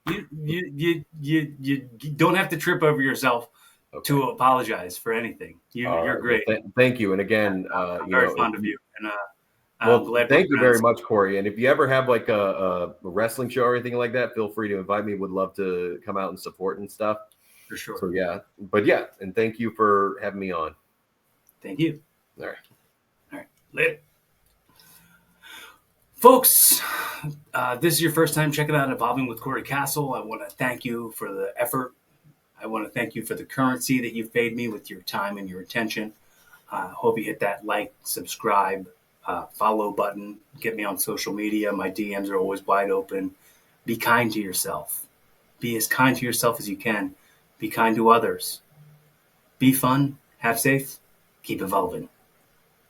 it. You don't have to trip over yourself okay. to apologize for anything. All You're right. Well, great. thank you. And again, I'm very if fond of you, you, and I'm well, glad we're thank you very friends much, Cory. And if you ever have like a wrestling show or anything like that, feel free to invite me. Would love to come out and support and stuff. for sure. So yeah, but yeah, and thank you for having me on. Thank you. All right. All right, later. Folks, this is your first time checking out Evolving with Cory Kastle. I want to thank you for the effort. I want to thank you for the currency that you've paid me with your time and your attention. I hope you hit that like, subscribe, follow button. Get me on social media. My DMs are always wide open. Be kind to yourself. Be as kind to yourself as you can. Be kind to others. Be fun. Have safe. Keep evolving.